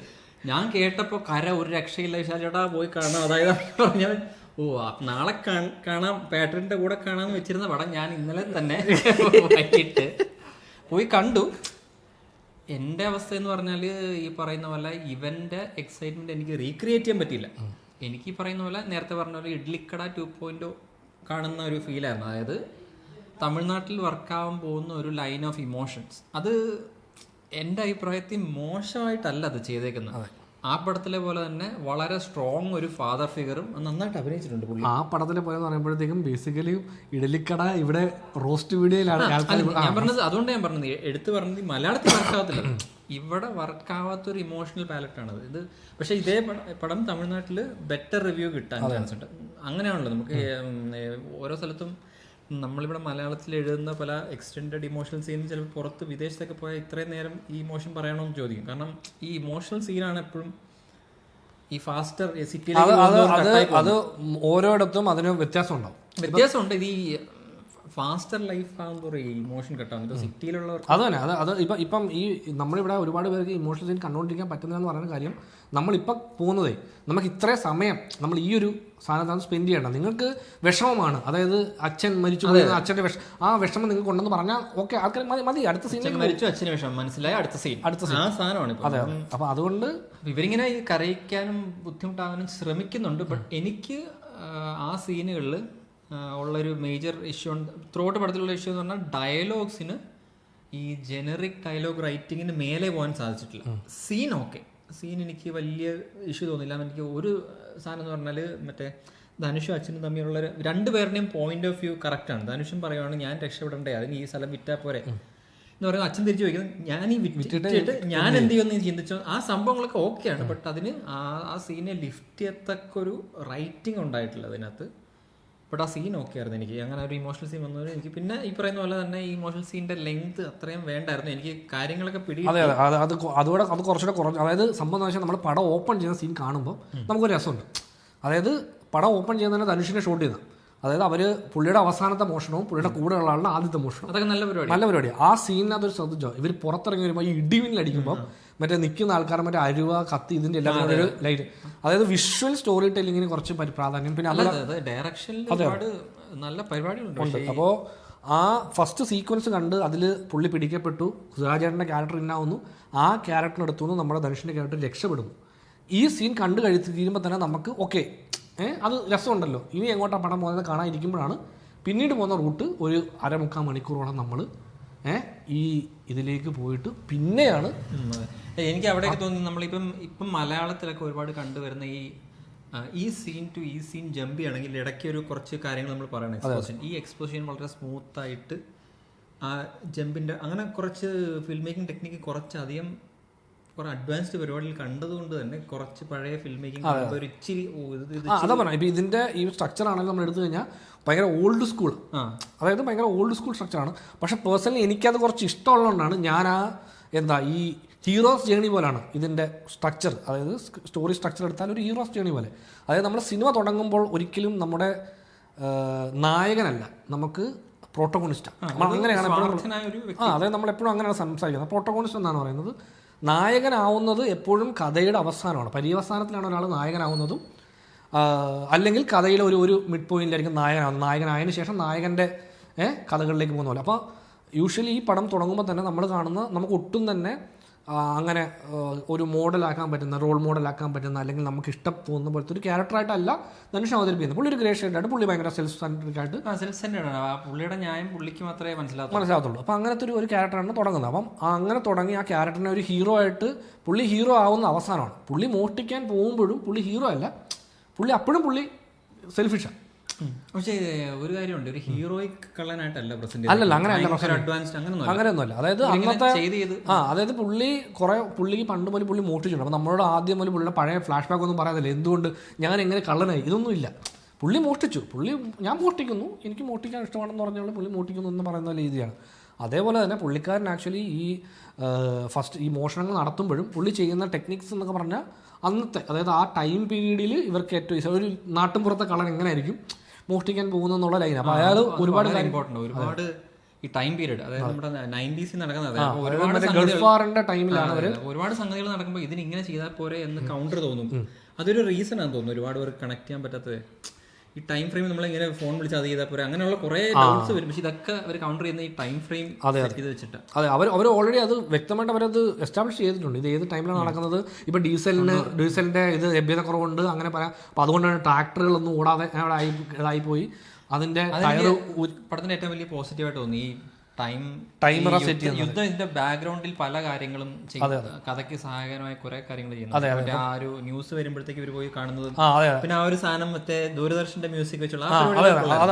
ഞാൻ കേട്ടപ്പോൾ ഒരു രക്ഷയില്ല, വിശാലേട്ടാ പോയി കാണാം. അതായത് പറഞ്ഞവൻ നാളെ കാണാം, പാട്രിന്റെ കൂടെ കാണാമെന്ന് വെച്ചിരുന്ന പടം ഞാൻ ഇന്നലെ തന്നെ വൈകിട്ട് പോയി കണ്ടു. എൻ്റെ അവസ്ഥ എന്ന് പറഞ്ഞാൽ ഈ പറയുന്ന പോലെ ഇവൻ്റെ എക്സൈറ്റ്മെന്റ് എനിക്ക് റീക്രിയേറ്റ് ചെയ്യാൻ പറ്റിയില്ല. എനിക്ക് ഈ പറയുന്ന പോലെ നേരത്തെ പറഞ്ഞ പോലെ ഇഡ്ലിക്കട 2.0 കാണുന്ന ഒരു ഫീലായിരുന്നു. അതായത് തമിഴ്നാട്ടിൽ വർക്കാവാൻ പോകുന്ന ഒരു ലൈൻ ഓഫ് ഇമോഷൻസ്. അത് എൻ്റെ അഭിപ്രായത്തിൽ മോശമായിട്ടല്ല അത് ചെയ്തേക്കുന്നത്. ആ പടത്തിലെ പോലെ തന്നെ വളരെ സ്ട്രോങ് ഒരു ഫാദർ ഫിഗറും നന്നായിട്ട് അഭിനയിച്ചിട്ടുണ്ട് പുള്ളി. ആ പടത്തിലെ പോയെന്ന് പറയുമ്പോഴത്തേക്കും ബേസിക്കലി ഇഡലിക്കട ഇവിടെ റോസ്റ്റ് വീഡിയോയിലാണ് ഞാൻ പറഞ്ഞത്. അതുകൊണ്ട് ഞാൻ പറഞ്ഞത് എടുത്തു പറഞ്ഞത് മലയാളത്തിൽ വർക്കാവത്തില്ല, ഇവിടെ വർക്കാവാത്തൊരു ഇമോഷണൽ പാലറ്റാണത് ഇത്. പക്ഷെ ഇതേ പടം തമിഴ്നാട്ടിൽ ബെറ്റർ റിവ്യൂ കിട്ടാൻ ചാൻസ് ഉണ്ട്. അങ്ങനെയാണല്ലോ നമുക്ക് ഓരോ സ്ഥലത്തും നമ്മളിവിടെ മലയാളത്തിൽ എഴുതുന്ന പല എക്സ്റ്റെൻഡഡ് ഇമോഷണൽ സീൻ ചിലപ്പോൾ പുറത്ത് വിദേശത്തൊക്കെ പോയാൽ ഇത്രയും നേരം ഈ ഇമോഷൻ പറയണമെന്ന് ചോദിക്കും. കാരണം ഈ ഇമോഷണൽ സീനാണ് എപ്പോഴും ഈ ഫാസ്റ്റർ സിറ്റിയിലേക്ക് അത് ഓരോയിടത്തും അതിന് വ്യത്യാസം ഉണ്ടാവും. വ്യത്യാസമുണ്ട്. ഇത് ഈ ഫാസ്റ്റർ ലൈഫ് ആകുമ്പോൾ ഇമോഷൻ കിട്ടാൻ സിറ്റിയിലുള്ളവർ അത് തന്നെ അത് ഇപ്പം ഈ നമ്മളിവിടെ ഒരുപാട് പേർക്ക് ഇമോഷണൽ സീൻ കണ്ടുകൊണ്ടിരിക്കാൻ പറ്റുന്നില്ല എന്ന് പറയുന്ന കാര്യം നമ്മളിപ്പം പോകുന്നതേ നമുക്ക് ഇത്രയും സമയം നമ്മൾ ഈ ഒരു സാധനത്താണ് സ്പെൻഡ് ചെയ്യേണ്ടത്. നിങ്ങൾക്ക് വിഷമമാണ്, അതായത് അച്ഛൻ മരിച്ചു പോകുന്ന അച്ഛൻ്റെ ആ വിഷമം നിങ്ങൾക്ക് ഉണ്ടെന്ന് പറഞ്ഞാൽ ഓക്കെ, ആൾക്കാർ മതി അടുത്ത സീനിലേക്ക് മരിച്ചു, അച്ഛന് വിഷമം മനസ്സിലായി, അടുത്ത സീൻ ആ സാധനമാണ്. അതെ, അപ്പം അതുകൊണ്ട് ഇവരിങ്ങനെ കരയിക്കാനും ബുദ്ധിമുട്ടാകാനും ശ്രമിക്കുന്നുണ്ട്. ബട്ട് എനിക്ക് ആ സീനുകളിൽ ഉള്ളൊരു മേജർ ഇഷ്യൂ ഉണ്ട് ത്രോട്ട് പടത്തിലുള്ള ഇഷ്യൂ എന്ന് പറഞ്ഞാൽ ഡയലോഗ്സിന് ഈ ജനറിക് ഡയലോഗ് റൈറ്റിങ്ങിന് മേലെ പോകാൻ സാധിച്ചിട്ടില്ല. സീൻ ഓക്കെ, സീൻ എനിക്ക് വലിയ ഇഷ്യൂ തോന്നില്ല. എനിക്ക് ഒരു സാധനം എന്ന് പറഞ്ഞാൽ മറ്റേ ധനുഷും അച്ഛനും തമ്മിലുള്ള രണ്ടുപേരുടെയും പോയിന്റ് ഓഫ് വ്യൂ കറക്റ്റാണ്. ധനുഷും പറയുവാണ് ഞാൻ രക്ഷപ്പെടണ്ടേ, അതിന് ഈ സ്ഥലം വിറ്റാ പോരെ എന്ന് പറയുന്നത്. അച്ഛൻ തിരിച്ചു ചോദിക്കുന്നത് ഞാൻ ഈ വിറ്റിട്ട് ഞാൻ എന്ത് ചെയ്യുമെന്ന് ചിന്തിച്ചോ. ആ സംഭവങ്ങളൊക്കെ ഓക്കെയാണ്, ബട്ട് അതിന് ആ സീനെ ലിഫ്റ്റ് ചെയ്യത്തക്കൊരു റൈറ്റിംഗ് ഉണ്ടായിട്ടില്ല അതിനകത്ത്. ബട്ട് ആ സീൻ ഓക്കെ ആയിരുന്നു എനിക്ക്. അങ്ങനെ ഒരു ഇമോഷണൽ സീൻ വന്നത് എനിക്ക്. പിന്നെ ഈ പറയുന്ന പോലെ തന്നെ ഈ ഇമോഷണൽ സീനിന്റെ ലെങ്ത് അത്രയും വേണ്ടായിരുന്നു. എനിക്ക് കാര്യങ്ങളൊക്കെ അതെ അതോടെ അത് കുറച്ചുകൂടെ കുറഞ്ഞു. അതായത് സംഭവം വെച്ചാൽ നമ്മൾ പടം ഓപ്പൺ ചെയ്യുന്ന സീൻ കാണുമ്പോൾ നമുക്കൊരു രസമുണ്ട്. അതായത് പടം ഓപ്പൺ ചെയ്യുന്നതിന് ധനുഷിനെ ഷൂട്ട് ചെയ്ത, അതായത് അവർ പുള്ളിയുടെ അവസാനത്തെ മോഷണവും പുള്ളിയുടെ കൂടെയുള്ള ആളുടെ ആദ്യത്തെ മോഷണം, അതൊക്കെ നല്ല പരിപാടിയാണ്. ആ സീനിനകത്തൊരു ശ്രദ്ധിച്ചോ, ഇവർ പുറത്തിറങ്ങി വരുമ്പോൾ ഈ ഇടിമിന്നടിക്കുമ്പോൾ മറ്റേ നിൽക്കുന്ന ആൾക്കാർ മറ്റേ അരുവ കത്തി ഇതിന്റെ എല്ലാം കൂടെ ഒരു ലൈറ്റ്, അതായത് വിഷ്വൽ സ്റ്റോറി ടെല്ലിങ്ങിന് കുറച്ച് പ്രാധാന്യം. പിന്നെ നല്ല പരിപാടികളുണ്ട്. അപ്പോൾ ആ ഫസ്റ്റ് സീക്വൻസ് കണ്ട് അതിൽ പുള്ളി പിടിക്കപ്പെട്ടു, സുരാജേട്ടൻ്റെ ക്യാരക്ടർ ഇന്നാവുന്നു, ആ ക്യാരക്ടറിനെടുത്തുനിന്ന് നമ്മുടെ ധനുഷിൻ്റെ ക്യാരക്ടർ രക്ഷപ്പെടുന്നു. ഈ സീൻ കണ്ടു കഴിയുമ്പോൾ തന്നെ നമുക്ക് ഓക്കെ, അത് രസമുണ്ടല്ലോ, ഇനി എങ്ങോട്ടാ പടം പോകുന്നത് കാണാതിരിക്കുമ്പോഴാണ് പിന്നീട് പോകുന്ന റൂട്ട് ഒരു 1/4 മണിക്കൂറോളം നമ്മൾ ഈ ഇതിലേക്ക് പോയിട്ട് പിന്നെയാണ് എനിക്ക് അവിടെയൊക്കെ തോന്നുന്നു നമ്മളിപ്പം മലയാളത്തിലൊക്കെ ഒരുപാട് കണ്ടുവരുന്ന ഈ സീൻ ടു ഈ സീൻ ജമ്പ് ചെയ്യണമെങ്കിൽ ഇടയ്ക്ക് ഒരു കുറച്ച് കാര്യങ്ങൾ നമ്മൾ പറയണം. എക്സ്പോസിഷൻ, ഈ എക്സ്പോസിഷൻ വളരെ സ്മൂത്തായിട്ട് ആ ജമ്പിൻ്റെ അങ്ങനെ കുറച്ച് ഫിൽം മേക്കിംഗ് ടെക്നിക്ക് കുറച്ചധികം കുറെ അഡ്വാൻസ്ഡ് പരിപാടിയിൽ കണ്ടതുകൊണ്ട് തന്നെ കുറച്ച് പഴയ ഫിൽം മേക്കിംഗ് ഒരു ഇച്ചിരി അതാ പറഞ്ഞത്. ഇപ്പം ഇതിൻ്റെ ഈ സ്ട്രക്ചർ ആണെങ്കിൽ നമ്മൾ എടുത്തു കഴിഞ്ഞാൽ ഭയങ്കര ഓൾഡ് സ്കൂൾ, അതായത് ഭയങ്കര ഓൾഡ് സ്കൂൾ സ്ട്രക്ചറാണ്. പക്ഷെ പേഴ്സണലി എനിക്കത് കുറച്ച് ഇഷ്ടമുള്ളതുകൊണ്ടാണ് ഞാൻ ഈ ഹീറോസ് ജേണി പോലാണ് ഇതിൻ്റെ സ്ട്രക്ചർ. അതായത് സ്റ്റോറി സ്ട്രക്ചർ എടുത്താൽ ഒരു ഹീറോസ് ജേണി പോലെ. അതായത് നമ്മൾ സിനിമ തുടങ്ങുമ്പോൾ ഒരിക്കലും നമ്മുടെ നായകനല്ല, നമുക്ക് പ്രോട്ടഗോണിസ്റ്റാണ്. അങ്ങനെയാണ് അതായത് നമ്മളെപ്പോഴും അങ്ങനെയാണ് സംസാരിക്കുന്നത്. പ്രോട്ടഗോണിസ്റ്റ് എന്നാണ് പറയുന്നത്. നായകനാവുന്നത് എപ്പോഴും കഥയുടെ അവസാനമാണ്. പര്യവസാനത്തിലാണ് ഒരാൾ നായകനാവുന്നതും, അല്ലെങ്കിൽ കഥയിലെ ഒരു മിഡ് പോയിന്റിലായിരിക്കും നായകനാവുന്നത്. നായകനായതിനു ശേഷം നായകൻ്റെ കഥകളിലേക്ക് പോകുന്ന പോലെ. അപ്പോൾ യൂഷ്വലി ഈ പടം തുടങ്ങുമ്പോൾ തന്നെ നമ്മൾ കാണുന്ന നമുക്ക് ഒട്ടും തന്നെ അങ്ങനെ ഒരു മോഡലാക്കാൻ പറ്റുന്ന, റോൾ മോഡലാക്കാൻ പറ്റുന്ന, അല്ലെങ്കിൽ നമുക്ക് ഇഷ്ടം തോന്നുന്ന പോലത്തെ ഒരു ക്യാരക്ടറായിട്ടല്ല ധനുഷ് അവതരിപ്പിക്കുന്നത്. പുള്ളി ഒരു ഗ്രേഷ്യൻ്റായിട്ട്, പുള്ളി ഭയങ്കര സെൽഫ് സെൻട്രിക് ആയിട്ട്, പുള്ളിയുടെ ന്യായം പുള്ളിക്ക് മാത്രമേ മനസ്സിലാകത്തുള്ളൂ. അപ്പോൾ അങ്ങനത്തെ ഒരു ക്യാരക്ടറാണ് തുടങ്ങുന്നത്. അപ്പം അങ്ങനെ തുടങ്ങി ആ ക്യാരക്ടറിനെ ഒരു ഹീറോ ആയിട്ട്, പുള്ളി ഹീറോ ആവുന്ന അവസാനമാണ്. പുള്ളി മോഷ്ടിക്കാൻ പോകുമ്പോഴും പുള്ളി ഹീറോ അല്ല, പുള്ളി അപ്പോഴും പുള്ളി സെൽഫിഷാണ്. പക്ഷേ ഒരു കാര്യമുണ്ട്, ഒരു ഹീറോയിക് കള്ളനായിട്ടല്ല പ്രസന്റ്. അല്ലല്ല, അങ്ങനെയൊന്നുമല്ല. അതായത് അന്നത്തെ അതായത് പുള്ളി പണ്ട് മുതൽ പുള്ളി മോഷ്ടിച്ചിട്ടുണ്ട്. അപ്പോൾ നമ്മളോട് ആദ്യം മുതൽ പുള്ളിയുടെ പഴയ ഫ്ലാഷ് ബാക്ക് ഒന്നും പറയാതില്ല, എന്തുകൊണ്ട് ഞാൻ എങ്ങനെ കള്ളനായി, ഇതൊന്നുമില്ല. പുള്ളി മോഷ്ടിച്ചു, ഞാൻ മോഷ്ടിക്കുന്നു, എനിക്ക് മോഷ്ടിക്കാൻ ഇഷ്ടമാണെന്ന് പറഞ്ഞാൽ പുള്ളി മോഷ്ടിക്കുന്നു എന്ന് പറയുന്ന രീതിയാണ്. അതേപോലെ തന്നെ പുള്ളിക്കാരൻ ആക്ച്വലി ഫസ്റ്റ് ഈ മോഷണങ്ങൾ നടത്തുമ്പോഴും പുള്ളി ചെയ്യുന്ന ടെക്നിക്സ് എന്നൊക്കെ പറഞ്ഞാൽ അന്നത്തെ, അതായത് ആ ടൈം പീരീഡിൽ ഇവർക്ക് ഏറ്റവും ഒരു നാട്ടിൻപുറത്തെ കള്ളൻ എങ്ങനെയായിരിക്കും മോഷ്ടിക്കാൻ പോകുന്നുള്ള ലൈൻ. അപ്പോൾ അയാൾ ഒരുപാട് ഈ ടൈം പീരീഡ്, അതായത് നമ്മുടെ 90s നടക്കുന്നത് ഒരുപാട് സംഗതികൾ നടക്കുമ്പോൾ ഇതിന് ഇങ്ങനെ ചെയ്താൽ പോരെ എന്ന് കൗണ്ടർ തോന്നും. അതൊരു റീസൺ ആണെന്ന് തോന്നുന്നു ഒരുപാട് പേർക്ക് കണക്ട് ചെയ്യാൻ പറ്റാത്തത്. ഈ ടൈം ഫ്രെയിം നമ്മളിങ്ങനെ ഫോൺ വിളിച്ച് അത് ചെയ്താൽ പോരെ, അങ്ങനെയുള്ള കുറേ ഡൗട്ട്സ് വരും. പക്ഷെ ഇതൊക്കെ അവർ കൗണ്ടർ ചെയ്യുന്ന ഈ ടൈം ഫ്രെയിം ഇത് വെച്ചിട്ട്. അതെ, അവർ ഓൾറെഡി അത് വ്യക്തമായിട്ട് അവരത് എസ്റ്റാബ്ലിഷ് ചെയ്തിട്ടുണ്ട്. ഇത് ഏത് ടൈമിലാണ് നടക്കുന്നത്. ഇപ്പം ഡീസലിൻ്റെ ഇത് ലഭ്യത കുറവുണ്ട് അങ്ങനെ പറയാം. അപ്പം അതുകൊണ്ടാണ് ട്രാക്ടറുകളൊന്നും ഓടാതെ ഇതായിപ്പോയി. അതിൻ്റെ പടത്തിന് ഏറ്റവും വലിയ പോസിറ്റീവായിട്ട് തോന്നി ഈ ടൈമർ സെറ്റ് യുദ്ധം. ഇതിന്റെ ബാക്ക്ഗ്രൗണ്ടിൽ പല കാര്യങ്ങളും കഥയ്ക്ക് സഹായകരമായ കുറെ കാര്യങ്ങൾ ചെയ്യുന്നു. ആ ഒരു ന്യൂസ് വരുമ്പോഴത്തേക്ക് ഇവർ പോയി കാണുന്നത്, പിന്നെ ആ ഒരു സാധനം മറ്റേ ദൂരദർശന്റെ മ്യൂസിക് വെച്ചുള്ള,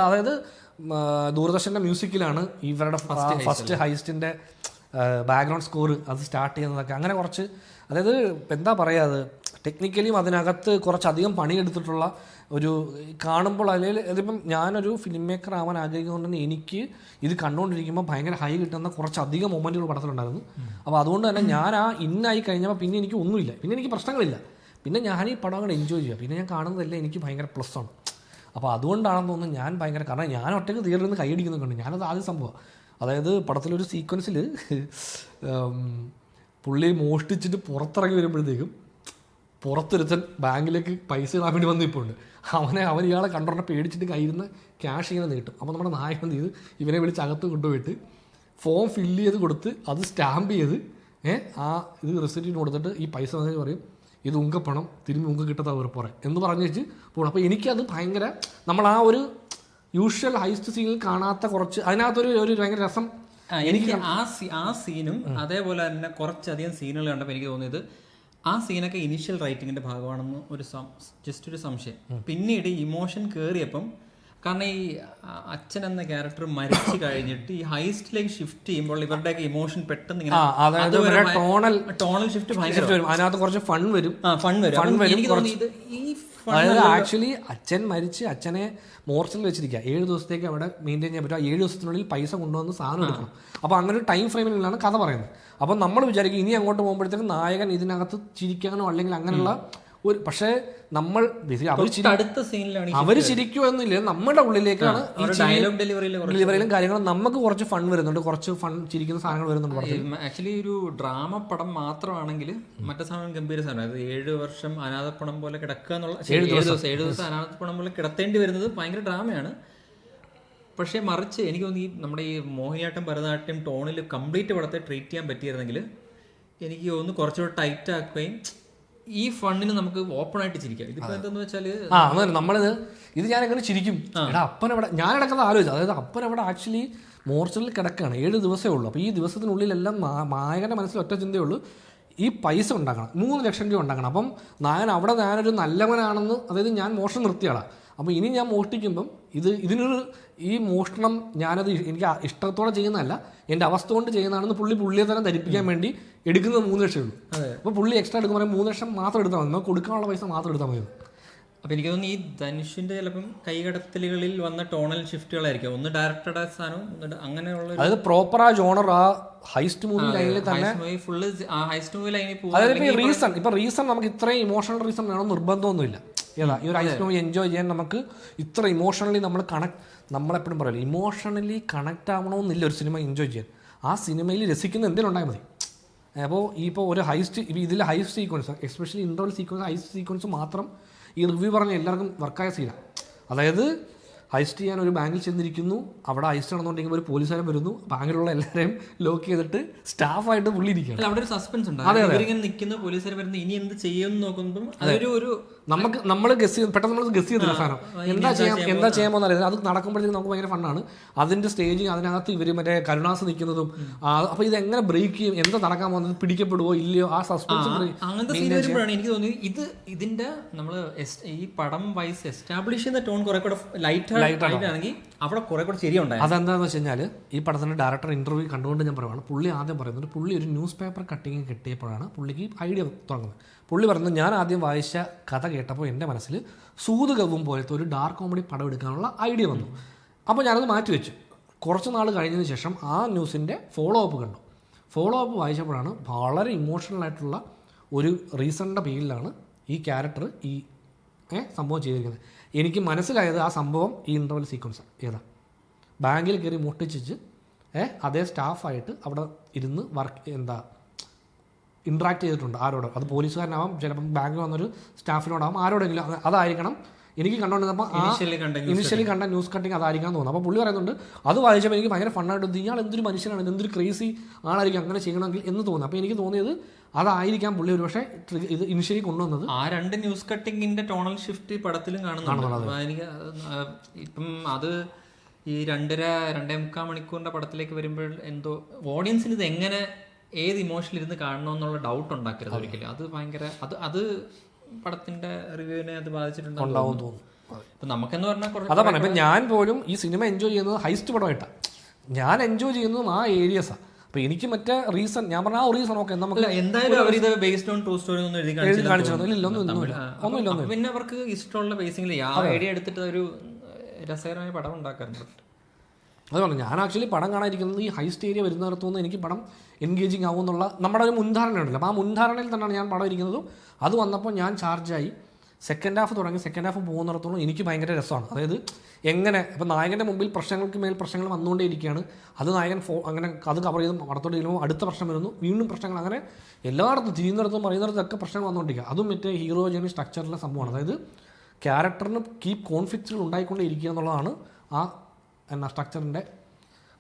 അതായത് ദൂരദർശന്റെ മ്യൂസിക്കിലാണ് ഇവരുടെ ഫസ്റ്റ് ഹൈസ്റ്റിന്റെ ബാക്ക്ഗ്രൗണ്ട് സ്കോർ അത് സ്റ്റാർട്ട് ചെയ്യുന്നതൊക്കെ. അങ്ങനെ കുറച്ച്, അതായത് എന്താ പറയുക, അത് ടെക്നിക്കലിയും അതിനകത്ത് കുറച്ചധികം പണിയെടുത്തിട്ടുള്ള ഒരു കാണുമ്പോൾ അല്ലെങ്കിൽ അതിപ്പം ഞാനൊരു ഫിലിം മേക്കർ ആവാൻ ആഗ്രഹിക്കുന്നതുകൊണ്ട് തന്നെ എനിക്ക് ഇത് കണ്ടുകൊണ്ടിരിക്കുമ്പോൾ ഭയങ്കര ഹൈ കിട്ടുന്ന കുറച്ചധികം മൊമെൻറ്റുകൾ പടത്തിലുണ്ടായിരുന്നു. അപ്പോൾ അതുകൊണ്ട് തന്നെ ഞാൻ ആ ഇന്നായി കഴിഞ്ഞപ്പോൾ പിന്നെ എനിക്ക് ഒന്നുമില്ല, പിന്നെ എനിക്ക് പ്രശ്നങ്ങളില്ല, പിന്നെ ഞാൻ ഈ പടം അങ്ങോട്ട് എൻജോയ് ചെയ്യുക, പിന്നെ ഞാൻ കാണുന്നതെല്ലാം എനിക്ക് ഭയങ്കര പ്ലസ്സാണ്. അപ്പോൾ അതുകൊണ്ടാണെന്ന് തോന്നുന്നു ഞാൻ ഭയങ്കര, കാരണം ഞാൻ ഒറ്റയ്ക്ക് തിയേറ്ററിൽ നിന്ന് കൈയടിക്കുന്നൊക്കെ ഞാനത് ആദ്യ സംഭവം. അതായത് പടത്തിലൊരു സീക്വൻസിൽ പുള്ളി മോഷ്ടിച്ചിട്ട് പുറത്തിറങ്ങി വരുമ്പോഴത്തേക്കും പുറത്തൊരുത്തൻ ബാങ്കിലേക്ക് പൈസ ഇടാൻ വേണ്ടി വന്ന് ഇപ്പോൾ ഉണ്ട്. അവൻ ഇയാളെ കണ്ടോണ്ടെ പേടിച്ചിട്ട് കയ്യിൽ നിന്ന് ക്യാഷ് ഇങ്ങനെ നീട്ടും. അപ്പോൾ നമ്മുടെ നായകൻ ചെയ്ത് ഇവനെ വിളിച്ച് അകത്ത് കൊണ്ടുപോയിട്ട് ഫോം ഫില്ല് ചെയ്ത് കൊടുത്ത് അത് സ്റ്റാമ്പ് ചെയ്ത് ആ ഇത് റെസിപ്റ്റിന് കൊടുത്തിട്ട് ഈ പൈസ വന്നിട്ട് പറയും ഇത് ഉങ്കപ്പണം തിരുമ്പി ഉങ്ക കിട്ടത്താ ഒരു പുറം എന്ന് പറഞ്ഞ് വെച്ച് പോകണം. അപ്പോൾ എനിക്കത് ഭയങ്കര, നമ്മൾ ആ ഒരു യൂഷ്വൽ ഹൈസ്റ്റ് സീനിൽ കാണാത്ത കുറച്ച് അതിനകത്തൊരു ഭയങ്കര രസം. എനിക്ക് ആ സീനും അതേപോലെ തന്നെ കുറച്ചധികം സീനുകൾ കണ്ടപ്പോൾ എനിക്ക് തോന്നിയത് ആ സീനൊക്കെ ഇനീഷ്യൽ റൈറ്റിങ്ങിന്റെ ഭാഗമാണെന്ന് ജസ്റ്റ് ഒരു സംശയം. പിന്നീട് ഇമോഷൻ കയറിയപ്പം, കാരണം ഈ അച്ഛൻ എന്ന ക്യാരക്ടർ മരിച്ചു കഴിഞ്ഞിട്ട് ഈ ഹൈസ്റ്റിലേക്ക് ഷിഫ്റ്റ് ചെയ്യുമ്പോൾ ഇവരുടെയൊക്കെ ഇമോഷൻ പെട്ടെന്ന് ഇങ്ങനെ ടോണൽ ഷിഫ്റ്റ് വരും. അതിനകത്ത് കുറച്ച് ഫൺ വരും. എനിക്ക് തോന്നിയത് ഈ അതായത് ആക്ച്വലി അച്ഛൻ മരിച്ച് അച്ഛനെ മോർച്ചറിൽ വെച്ചിരിക്കുക, 7 ദിവസത്തേക്ക് അവിടെ മെയിൻറ്റെയിൻ ചെയ്യാൻ പറ്റും. ആ 7 ദിവസത്തിനുള്ളിൽ പൈസ കൊണ്ടുവന്ന് സാധനം എടുക്കണം. അപ്പോൾ അങ്ങനെ ഒരു ടൈം ഫ്രെയിമിലാണ് കഥ പറയുന്നത്. അപ്പം നമ്മൾ വിചാരിക്കും ഇനി അങ്ങോട്ട് പോകുമ്പോഴത്തേക്കും നായകൻ ഇതിനകത്ത് ചിരിക്കാനോ അല്ലെങ്കിൽ അങ്ങനെയുള്ള ഒരു, പക്ഷേ നമ്മൾ അവർ ചിരിക്കുമോ എന്നില്ല, നമ്മുടെ ഉള്ളിലേക്കാണ് ഈ ഡെലിവറിയിലും കാര്യങ്ങളും നമുക്ക് കുറച്ച് ഫൺ വരുന്നുണ്ട്, കുറച്ച് ഫൺ ചിരിക്കുന്ന സാധനങ്ങൾ വരുന്നുണ്ട്. ആക്ച്വലി ഒരു ഡ്രാമ പടം മാത്രമാണെങ്കിൽ മറ്റേ സാധനം ഗംഭീര സാധനം, അത് 7 വർഷം അനാഥപ്പണം പോലെ കിടക്കുക എന്നുള്ള 7 ദിവസം അനാഥപ്പണം പോലെ കിടത്തേണ്ടി വരുന്നത് ഭയങ്കര ഡ്രാമയാണ്. പക്ഷേ മറിച്ച് എനിക്ക് തോന്നി നമ്മുടെ ഈ മോഹിനിയാട്ടം ഭരതനാട്യം ടോണിൽ കംപ്ലീറ്റ് പടത്തെ ട്രീറ്റ് ചെയ്യാൻ പറ്റിയിരുന്നെങ്കിൽ എനിക്ക് തോന്നുന്നു കുറച്ചുകൂടെ ടൈറ്റ് ആക്കുകയും ഈ ഫണ്ടിന് നമുക്ക് ഓപ്പൺ ആയിട്ട് ചിരിക്കാം. ഇതിപ്പോ എന്താന്ന് വെച്ചാല് ഇത് ഞാൻ എങ്ങനെ ചിരിക്കും, അപ്പനവിടെ ഞാൻ കിടക്കുന്നത് ആലോചിച്ചു. അതായത് അപ്പനവിടെ ആക്ച്വലി മോർച്ചറിൽ കിടക്കുകയാണ്, 7 ദിവസമേ ഉള്ളൂ. അപ്പോൾ ഈ ദിവസത്തിനുള്ളിലെല്ലാം നായകൻ്റെ മനസ്സിൽ ഒറ്റ ചിന്തയേ ഉള്ളൂ, ഈ പൈസ ഉണ്ടാക്കണം, 3 ലക്ഷം രൂപ ഉണ്ടാക്കണം. അപ്പം അവിടെ ഞാനൊരു നല്ലവനാണെന്ന്, അതായത് ഞാൻ മോഷണം നിർത്തിയാളാണ്. അപ്പോൾ ഇനി ഞാൻ മോഷ്ടിക്കുമ്പം ഇതിനൊരു ഈ മോഷണം ഞാനത് എനിക്ക് ഇഷ്ടത്തോടെ ചെയ്യുന്നതല്ല, എൻ്റെ അവസ്ഥ കൊണ്ട് ചെയ്യുന്നതാണെന്ന് പുള്ളിയെ തന്നെ ധരിപ്പിക്കാൻ വേണ്ടി എടുക്കുന്നത് 3 ലക്ഷം ഉള്ളൂ. അപ്പോൾ പുള്ളി എക്സ്ട്രാ എടുക്കുമ്പോൾ 3 ലക്ഷം മാത്രം എടുത്താൽ മതി, നമുക്ക് കൊടുക്കാനുള്ള പൈസ മാത്രം എടുത്താൽ മതി. അപ്പോൾ എനിക്ക് തോന്നുന്നു ഈ ധനുഷിൻ്റെ ചിലപ്പം കൈകടത്തലുകളിൽ വന്ന ടോണൽ ഷിഫ്റ്റുകളായിരിക്കും. ഒന്ന് ഡയറക്ടറുടെ സാധനം, അങ്ങനെയുള്ള, അതായത് പ്രോപ്പർ ആ ജോണർ ആ ഹൈസ്റ്റ് മൂവി ലൈനിൽ തന്നെ ഫുള്ള് ഹൈസ്റ്റ് മൂവി ലൈനിൽ പോകും. അതായത് ഇപ്പോൾ റീസൺ നമുക്ക് ഇത്രയും ഇമോഷണൽ റീസൺ വേണമെന്ന് നിർബന്ധമൊന്നുമില്ല. ഏതാ ഈ ഒരു ഹൈസ്റ്റ് മൂവി എൻജോയ് ചെയ്യാൻ നമുക്ക് ഇത്ര ഇമോഷണലി നമ്മളെപ്പോഴും പറയില്ല, ഇമോഷണലി കണക്ട് ആവണമെന്നില്ല ഒരു സിനിമ എൻജോയ് ചെയ്യാൻ. ആ സിനിമയിൽ രസിക്കുന്ന എന്തെങ്കിലും ഉണ്ടായാൽ മതി. അപ്പോൾ ഇപ്പോൾ ഒരു ഇതിൽ heist sequence, especially interval sequence, heist sequence മാത്രം ഈ റിവ്യൂ പറഞ്ഞ എല്ലാവർക്കും വർക്കായ സീനാണ്. അതായത് ഹൈസ്റ്റ് ചെയ്യാൻ ഒരു ബാങ്കിൽ ചെന്നിരിക്കുന്നു, അവിടെ ഹൈസ്റ്റ് നടന്നുകൊണ്ടെങ്കിൽ ഒരു പോലീസുകാരൻ വരുന്നു, ബാങ്കിലുള്ള എല്ലാവരെയും ലോക്ക് ചെയ്തിട്ട് സ്റ്റാഫായിട്ട് പുള്ളി ഇരിക്കുകയാണ്. അവിടെ ഒരു സസ്പെൻസ് ഉണ്ട്. ഇവരിങ്ങനെ നിൽക്കുന്ന പോലീസുകാർ വരുന്ന ഇനി എന്ത് ചെയ്യുമെന്ന് നോക്കുമ്പോൾ അതൊരു നമ്മൾ പെട്ടെന്ന് നമ്മൾ ഗസ് ചെയ്തില്ല സാധനം എന്താ ചെയ്യാൻ പോകുന്ന അത് നടക്കുമ്പോഴത്തേക്കും നമുക്ക് ഭയങ്കര ഫണ്ണാണ്. അതിന്റെ സ്റ്റേജിങ്, അതിനകത്ത് ഇവർ മറ്റേ കരുണാസ് നിൽക്കുന്നതും, അപ്പോൾ ഇത് എങ്ങനെ ബ്രേക്ക് ചെയ്യും, എന്താ നടക്കാൻ പോകുന്നത്, പിടിക്കപ്പെടുവോ ഇല്ലയോ, ആ സസ്പെൻസ് അങ്ങനത്തെ സീൻ വരുമ്പോഴാണ് എനിക്ക് തോന്നിയത് ഇതിന്റെ നമ്മൾ ഈ പടം വൈസ് എസ്റ്റാബ്ലിഷ് ചെയ്യുന്ന ടോൺ കുറെ കൂടെ ലൈറ്റ് ആണെങ്കിൽ അവിടെ കുറെ കൂടെ ശരിയുണ്ടായി. അതെന്താണെന്ന് വെച്ച് കഴിഞ്ഞാൽ ഈ പടത്തിന്റെ ഡയറക്ടർ ഇന്റർവ്യൂ കണ്ടുകൊണ്ട് ഞാൻ പറയുവാണ്, പുള്ളി ആദ്യം പറയുന്നത് പുള്ളി ഒരു ന്യൂസ് പേപ്പർ കട്ടിങ് കിട്ടിയപ്പോഴാണ് പുള്ളിക്ക് ഐഡിയ തുടങ്ങുന്നത്. പുള്ളി പറയുന്നത്, ഞാൻ ആദ്യം വായിച്ച കഥ കേട്ടപ്പോൾ എൻ്റെ മനസ്സിൽ സൂതുകവും പോലത്തെ ഒരു ഡാർക്ക് കോമഡി പടം എടുക്കാനുള്ള ഐഡിയ വന്നു. അപ്പോൾ ഞാനത് മാറ്റിവെച്ചു. കുറച്ച് നാൾ കഴിഞ്ഞതിന് ശേഷം ആ ന്യൂസിൻ്റെ ഫോളോ അപ്പ് കണ്ടു. ഫോളോ അപ്പ് വായിച്ചപ്പോഴാണ് വളരെ ഇമോഷണൽ ആയിട്ടുള്ള ഒരു റീസണിൻ്റെ പേരിലാണ് ഈ ക്യാരക്ടർ ഈ സംഭവം ചെയ്തിരിക്കുന്നത്. എനിക്ക് മനസ്സിലായത് ആ സംഭവം ഈ ഇൻ്റർവൽ സീക്വൻസ് ഏതാ, ബാങ്കിൽ കയറി മുട്ടിച്ച് അതേ സ്റ്റാഫായിട്ട് അവിടെ ഇരുന്ന് ഇൻട്രാക്ട് ചെയ്തിട്ടുണ്ട് ആരോട്, അത് പോലീസുകാരനാവാം, ചിലപ്പം ബാങ്കിൽ വന്നൊരു സ്റ്റാഫിനോടാവും, ആരോടെങ്കിലും അതായിരിക്കണം. എനിക്ക് കണ്ടുകൊണ്ടിരുന്നപ്പോൾ ഇനിഷ്യലി കണ്ട ന്യൂസ് കട്ടിങ് അതായിരിക്കാൻ തോന്നുന്നു. അപ്പോൾ പുള്ളി പറയുന്നുണ്ട്, അത് വായിച്ചപ്പോൾ എനിക്ക് ഭയങ്കര ഫണ്ണായിട്ട് ഇയാൾ എന്തൊരു മനുഷ്യനാണ്, എന്തൊരു ക്രേസി ആളായിരിക്കും അങ്ങനെ ചെയ്യണമെങ്കിൽ എന്ന് തോന്നുന്നു. അപ്പോൾ എനിക്ക് തോന്നിയത് അതായിരിക്കാം പുള്ളി ഒരു പക്ഷേ ഇത് ഇനിഷ്യലി കൊണ്ടുവന്നത്. ആ 2 ന്യൂസ് കട്ടിങ്ങിന്റെ ടോണൽ ഷിഫ്റ്റ് പടത്തിലും കാണുന്നുണ്ട്. എനിക്ക് ഇപ്പം അത് ഈ 2.5 മണിക്കൂറിന്റെ പടത്തിലേക്ക് വരുമ്പോൾ എന്തോ ഓഡിയൻസിന് ഇത് എങ്ങനെ ഏത് ഇമോഷനിൽ ഇരുന്ന് കാണണമെന്നുള്ള ഡൗട്ട് ഉണ്ടാക്കരുത് ഒരിക്കലും. അത് ഭയങ്കര അത് പടത്തിന്റെ റിവ്യൂവിനെ അത് ബാധിച്ചിട്ടുണ്ടാവും തോന്നുന്നു. ഇപ്പം നമുക്കെന്ന് പറഞ്ഞാൽ അതാ പറഞ്ഞത്, ഇപ്പം ഞാൻ പോലും ഈ സിനിമ എൻജോയ് ചെയ്യുന്നത് ഹൈസ്റ്റ് പടമായിട്ടാണ്. ഞാൻ എൻജോയ് ചെയ്യുന്നതും ആ ഏരിയസാണ്. അപ്പോൾ എനിക്ക് മറ്റേ റീസൺ ഞാൻ പറഞ്ഞ ആ റീസൺ ഓക്കെ നമുക്ക് എന്തായാലും അവർ ഇത് ബേസ്ഡ് ഓൺ ട്രൂ സ്റ്റോറി ഒന്നും എഴുതി കാണിച്ചു ഒന്നുമില്ല. പിന്നെ അവർക്ക് ഇഷ്ടമുള്ള ബേസിക്കലി ആ ഐഡിയ എടുത്തിട്ട് ഒരു രസകരമായ പടം ഉണ്ടാക്കാറുണ്ട്. അതുകൊണ്ട് ഞാൻ ആക്ച്വലി പടം കാണാതിരിക്കുന്നത് ഈ ഹൈസ്റ്റ് ഏരിയ വരുന്നിടത്തുനിന്ന് എനിക്ക് പടം എൻഗേജിങ് ആവും എന്നുള്ള നമ്മുടെ ഒരു മുൻധാരണ ഉണ്ടല്ലോ. അപ്പോൾ ആ മുൻധാരണയിൽ തന്നെയാണ് ഞാൻ പടം ഇരിക്കുന്നതും. അത് വന്നപ്പോൾ ഞാൻ ചാർജായി. സെക്കൻഡ് ഹാഫ് തുടങ്ങി. സെക്കൻഡ് ഹാഫ് പോകുന്നിടത്തോളം എനിക്ക് ഭയങ്കര രസമാണ്. അതായത് എങ്ങനെ ഇപ്പോൾ നായകൻ്റെ മുമ്പിൽ പ്രശ്നങ്ങൾക്ക് മേൽ പ്രശ്നങ്ങൾ വന്നുകൊണ്ടേ ഇരിക്കുകയാണ്. അത് നായകൻ അങ്ങനെ അത് കവർ ചെയ്ത് പടത്തോട്ട് ചെല്ലുമ്പോൾ അടുത്ത പ്രശ്നം വരുന്നു, വീണ്ടും പ്രശ്നങ്ങൾ, അങ്ങനെ എല്ലായിടത്തും തിരിയുന്നിടത്തും പറയുന്നിടത്തൊക്കെ പ്രശ്നങ്ങൾ വന്നുകൊണ്ടിരിക്കുക. അതും മറ്റേ ഹീറോ ജേണി സ്ട്രക്ചറിലെ സംഭവമാണ്. അതായത് ക്യാരക്ടറിന് കീപ് കോൺഫ്ലിക്റ്റുകൾ ഉണ്ടായിക്കൊണ്ടേ ഇരിക്കുക എന്നുള്ളതാണ് ആ സ്ട്രക്ചറിൻ്റെ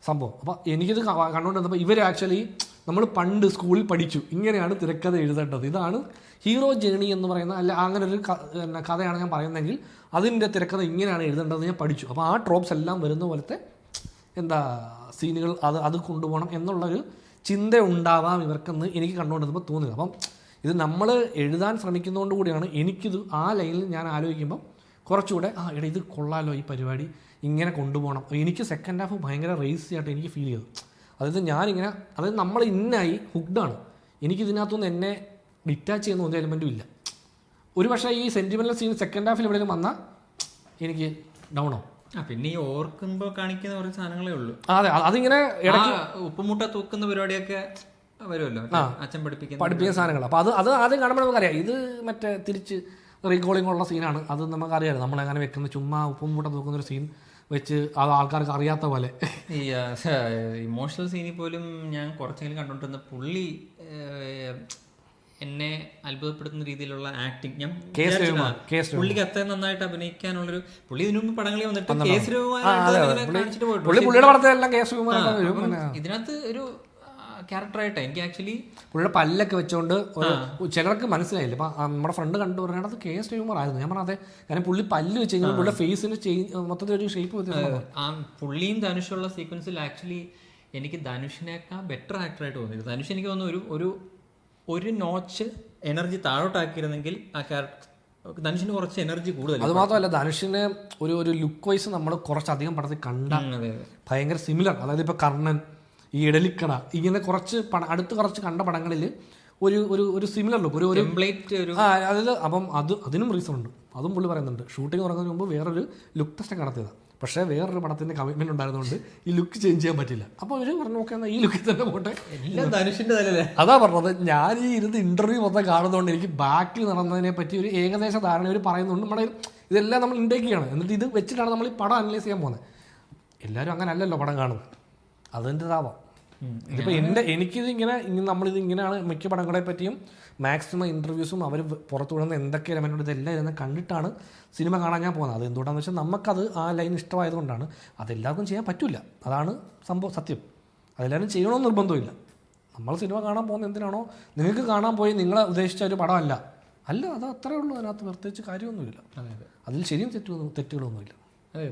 സംഭവം. അപ്പോൾ എനിക്കിത് കണ്ടുകൊണ്ടിരുന്നപ്പോൾ ഇവർ ആക്ച്വലി നമ്മൾ പണ്ട് സ്കൂളിൽ പഠിച്ചു ഇങ്ങനെയാണ് തിരക്കഥ എഴുതേണ്ടത്, ഇതാണ് ഹീറോ ജേണി എന്ന് പറയുന്ന അല്ല അങ്ങനെ ഒരു കഥയാണ് ഞാൻ പറയുന്നതെങ്കിൽ അതിൻ്റെ തിരക്കഥ ഇങ്ങനെയാണ് എഴുതേണ്ടതെന്ന് ഞാൻ പഠിച്ചു. അപ്പോൾ ആ ട്രോപ്സ് എല്ലാം വരുന്ന പോലത്തെ സീനുകൾ അത് കൊണ്ടുപോകണം എന്നുള്ളൊരു ചിന്ത ഉണ്ടാവാം ഇവർക്കെന്ന് എനിക്ക് കണ്ടുകൊണ്ടിരുന്നപ്പോൾ തോന്നുക. അപ്പം ഇത് നമ്മൾ എഴുതാൻ ശ്രമിക്കുന്നതുകൊണ്ട് കൂടിയാണ് എനിക്കിത് ആ ലൈനിൽ ഞാൻ ആലോചിക്കുമ്പം കുറച്ചുകൂടെ എടാ ഇത് കൊള്ളാലോ, ഈ പരിപാടി ഇങ്ങനെ കൊണ്ടുപോകണം. എനിക്ക് സെക്കൻഡ് ഹാഫ് ഭയങ്കര റേസി ആയിട്ട് എനിക്ക് ഫീൽ ചെയ്തു. അതായത് ഞാനിങ്ങനെ അതായത് നമ്മൾ ഇന്നായി ഹുക്ഡാണ്. എനിക്കിതിനകത്തുനിന്ന് എന്നെ ഡിറ്റാച്ച് ചെയ്യുന്ന ഒരു എലിമെൻറ്റും ഇല്ല. ഒരു പക്ഷേ ഈ സെൻറ്റിമെൻ്റൽ സീൻ സെക്കൻഡ് ഹാഫിൽ എവിടെയെങ്കിലും വന്നാൽ എനിക്ക് ഡൗണോ. പിന്നെ ഈ ഓർക്കുമ്പോൾ കാണിക്കുന്ന കുറച്ച് സാധനങ്ങളേ ഉള്ളൂ. അതെ, അതിങ്ങനെ ഇടയ്ക്ക് ഉപ്പുമുട്ട തൂക്കുന്ന പരിപാടിയൊക്കെ വരുമല്ലോ, അച്ഛൻ പഠിപ്പിക്കുന്ന സാധനങ്ങൾ. അപ്പോൾ അത് ആദ്യം കാണുമ്പോൾ നമുക്കറിയാം ഇത് മറ്റേ തിരിച്ച് റീകോളിംഗ് ഉള്ള സീനാണ്. അത് നമുക്കറിയാം. നമ്മളെങ്ങനെ വെക്കുന്ന ചുമ്മാ ഉപ്പുമുട്ട തൂക്കുന്നൊരു സീൻ വെച്ച് അത് ആൾക്കാർക്ക് അറിയാത്ത പോലെ. ഈ ഇമോഷണൽ സീനിൽ പോലും ഞാൻ കുറച്ചെങ്കിലും കണ്ടുകൊണ്ടിരുന്ന പുള്ളി എന്നെ അത്ഭുതപ്പെടുത്തുന്ന രീതിയിലുള്ള ആക്ടിങ്. ഞാൻ പുള്ളിക്ക് അത്രയും നന്നായിട്ട് അഭിനയിക്കാനുള്ളൊരു പുള്ളി ഇതിനു മുമ്പ് പടങ്ങളിൽ വന്നിട്ട് ഇതിനകത്ത് ഒരു ക്യാരക്ടറായിട്ട് എനിക്ക് ആക്ച്വലി പുള്ളിയുടെ പല്ലൊക്കെ വെച്ചുകൊണ്ട് ചിലർക്ക് മനസ്സിലായില്ല. അപ്പം നമ്മുടെ ഫ്രണ്ട് കണ്ടു പറഞ്ഞാൽ അത് കെ എസ് രവികുമാർ ആയിരുന്നു. ഞാൻ പറഞ്ഞത് കാരണം പുള്ളി പല്ല് വെച്ച് കഴിഞ്ഞാൽ പുള്ളിയുടെ ഫേസിന് മൊത്തത്തിൽ ഒരു ഷേപ്പ് വ്യത്യാസം. ആ പുള്ളിയും ധനുഷുള്ള സീക്വൻസിൽ ആക്ച്വലി എനിക്ക് ധനുഷിനേക്കാൾ ബെറ്റർ ആക്ടറായിട്ട് തോന്നിയത്. ധനുഷ് എനിക്ക് തോന്നുന്നു ഒരു നോച്ച് എനർജി താഴോട്ടാക്കിയിരുന്നെങ്കിൽ ആ ക്യാരക്ടർ ധനുഷിന് കുറച്ച് എനർജി കൂടുതൽ. അത് മാത്രമല്ല ധനുഷിന് ഒരു ലുക്ക് വൈസ് നമ്മൾ കുറച്ചധികം പടത്തിൽ കണ്ട ഭയങ്കര സിമിലർ. അതായത് ഇപ്പോൾ കർണൻ, ഈ ഇടലിക്കണ, ഇങ്ങനെ കുറച്ച് അടുത്ത് കുറച്ച് കണ്ട പടങ്ങളിൽ ഒരു സിമിലർ ലുക്ക് ഒരു അതായത് അപ്പം അതിനും റീസൺ ഉണ്ട്. അതും പുള്ളി പറയുന്നുണ്ട്. ഷൂട്ടിംഗ് തുടങ്ങുന്നതിന് മുമ്പ് വേറൊരു ലുക്ക് ടെസ്റ്റ് നടത്തിയതാണ്. പക്ഷേ വേറൊരു പടത്തിൻ്റെ കമ്മിറ്റ്മെൻറ്റ് ഉണ്ടായിരുന്നതുകൊണ്ട് ഈ ലുക്ക് ചേഞ്ച് ചെയ്യാൻ പറ്റില്ല. അപ്പോൾ അവർ പറഞ്ഞു നോക്കുക ഈ ലുക്കിൽ തന്നെ പോട്ടെ. അതാ പറഞ്ഞത്. ഞാൻ ഈ ഇരുന്ന് ഇൻ്റർവ്യൂ മൊത്തം കാണുന്നതുകൊണ്ട് എനിക്ക് ബാക്കിൽ നടന്നതിനെ പറ്റി ഒരു ഏകദേശ ധാരണ അവർ പറയുന്നുണ്ട്. നമ്മുടെ ഇതെല്ലാം നമ്മൾ ഇൻടേക്ക് ചെയ്യണം. എന്നിട്ട് ഇത് വെച്ചിട്ടാണ് നമ്മൾ ഈ പടം അനലൈസ് ചെയ്യാൻ പോകുന്നത്. എല്ലാവരും അങ്ങനെ അല്ലല്ലോ പടം കാണുന്നത്. അതിൻ്റെതാവാം. ഇതിപ്പോൾ എനിക്കിത് നമ്മളിത് ഇങ്ങനെയാണ് മിക്ക പടങ്ങളെ പറ്റിയും മാക്സിമം ഇൻ്റർവ്യൂസും അവർ പുറത്തു വിടുന്ന എന്തൊക്കെ എലമെൻറ്റുണ്ട് ഇതെല്ലാം ഇരുന്ന് കണ്ടിട്ടാണ് സിനിമ കാണാൻ ഞാൻ പോകുന്നത്. അത് എന്തുകൊണ്ടാണെന്ന് വെച്ചാൽ നമുക്കത് ആ ലൈൻ ഇഷ്ടമായതുകൊണ്ടാണ്. അതെല്ലാവർക്കും ചെയ്യാൻ പറ്റില്ല. അതാണ് സംഭവം, സത്യം. അതെല്ലാവരും ചെയ്യണമെന്ന് നിർബന്ധമില്ല. നമ്മൾ സിനിമ കാണാൻ പോകുന്നത് എന്തിനാണോ നിങ്ങൾക്ക് കാണാൻ പോയി നിങ്ങളെ ഉദ്ദേശിച്ച ഒരു പടമല്ല അത് അത്രേ ഉള്ളൂ. അതിനകത്ത് പ്രത്യേകിച്ച് കാര്യമൊന്നുമില്ല. അതിൽ ശരിയും തെറ്റുകളൊന്നുമില്ല. അതെ,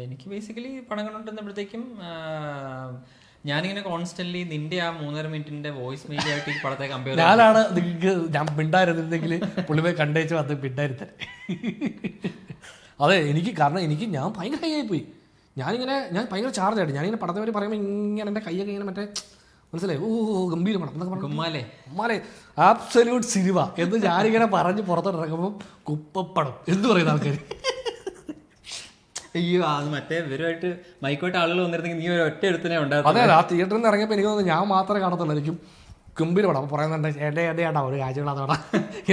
എനിക്ക് ബേസിക്കലി പടം കണ്ടുകൊണ്ടിരുന്നപ്പോഴത്തേക്കും ഞാനിങ്ങനെ കോൺസ്റ്റന്റ്ലി നിന്റെ ആ 3.5 മിനിറ്റിന്റെ വോയിസ് മെയിൽ ആയിട്ട് ഈ പടത്തെ കമ്പയർ ഞാൻ പിണ്ടായിരുന്നെങ്കിൽ പുള്ളി പോയി കണ്ടേച്ച് അത് പിണ്ടായിരുത്തേ. അതെ, കാരണം ഞാൻ ഭയങ്കര ഹൈ ആയിപ്പോയി. ഞാൻ ഭയങ്കര ചാർജ് ആയിട്ട് ഞാനിങ്ങനെ പടത്തെ പറ്റി പറയുമ്പോൾ ഇങ്ങനെ എൻ്റെ കൈയൊക്കെ ഇങ്ങനെ മറ്റേ മനസ്സിലായി ഗംഭീര പടം എന്നൊക്കെ പറഞ്ഞു. ഉമ്മാലെ ആബ്സല്യൂട്ട് സിനിമ എന്ന് ഞാനിങ്ങനെ പറഞ്ഞ് പുറത്തോട്ട് ഇറങ്ങുമ്പോൾ കുപ്പപ്പടം എന്ന് പറയുന്ന ആൾക്കാർ. അയ്യോ, അത് മറ്റേ ഇവരുമായിട്ട് മൈക്കോട്ട് ആളുകൾ വന്നിരുന്നെങ്കിൽ നീ ഒരു ഒറ്റ എടുത്തന്നെ ഉണ്ടായിരുന്നു. അതെ, ആ തിയേറ്ററിൽ നിന്ന് ഇറങ്ങിയപ്പോൾ എനിക്ക് തോന്നുന്നു ഞാൻ മാത്രമേ കാണത്തുള്ളായിരിക്കും ഗംഭീര പടം. അപ്പോൾ പറയുന്നുണ്ട് ഏട്ടാ ഒരു കാഴ്ചകളാതോടാ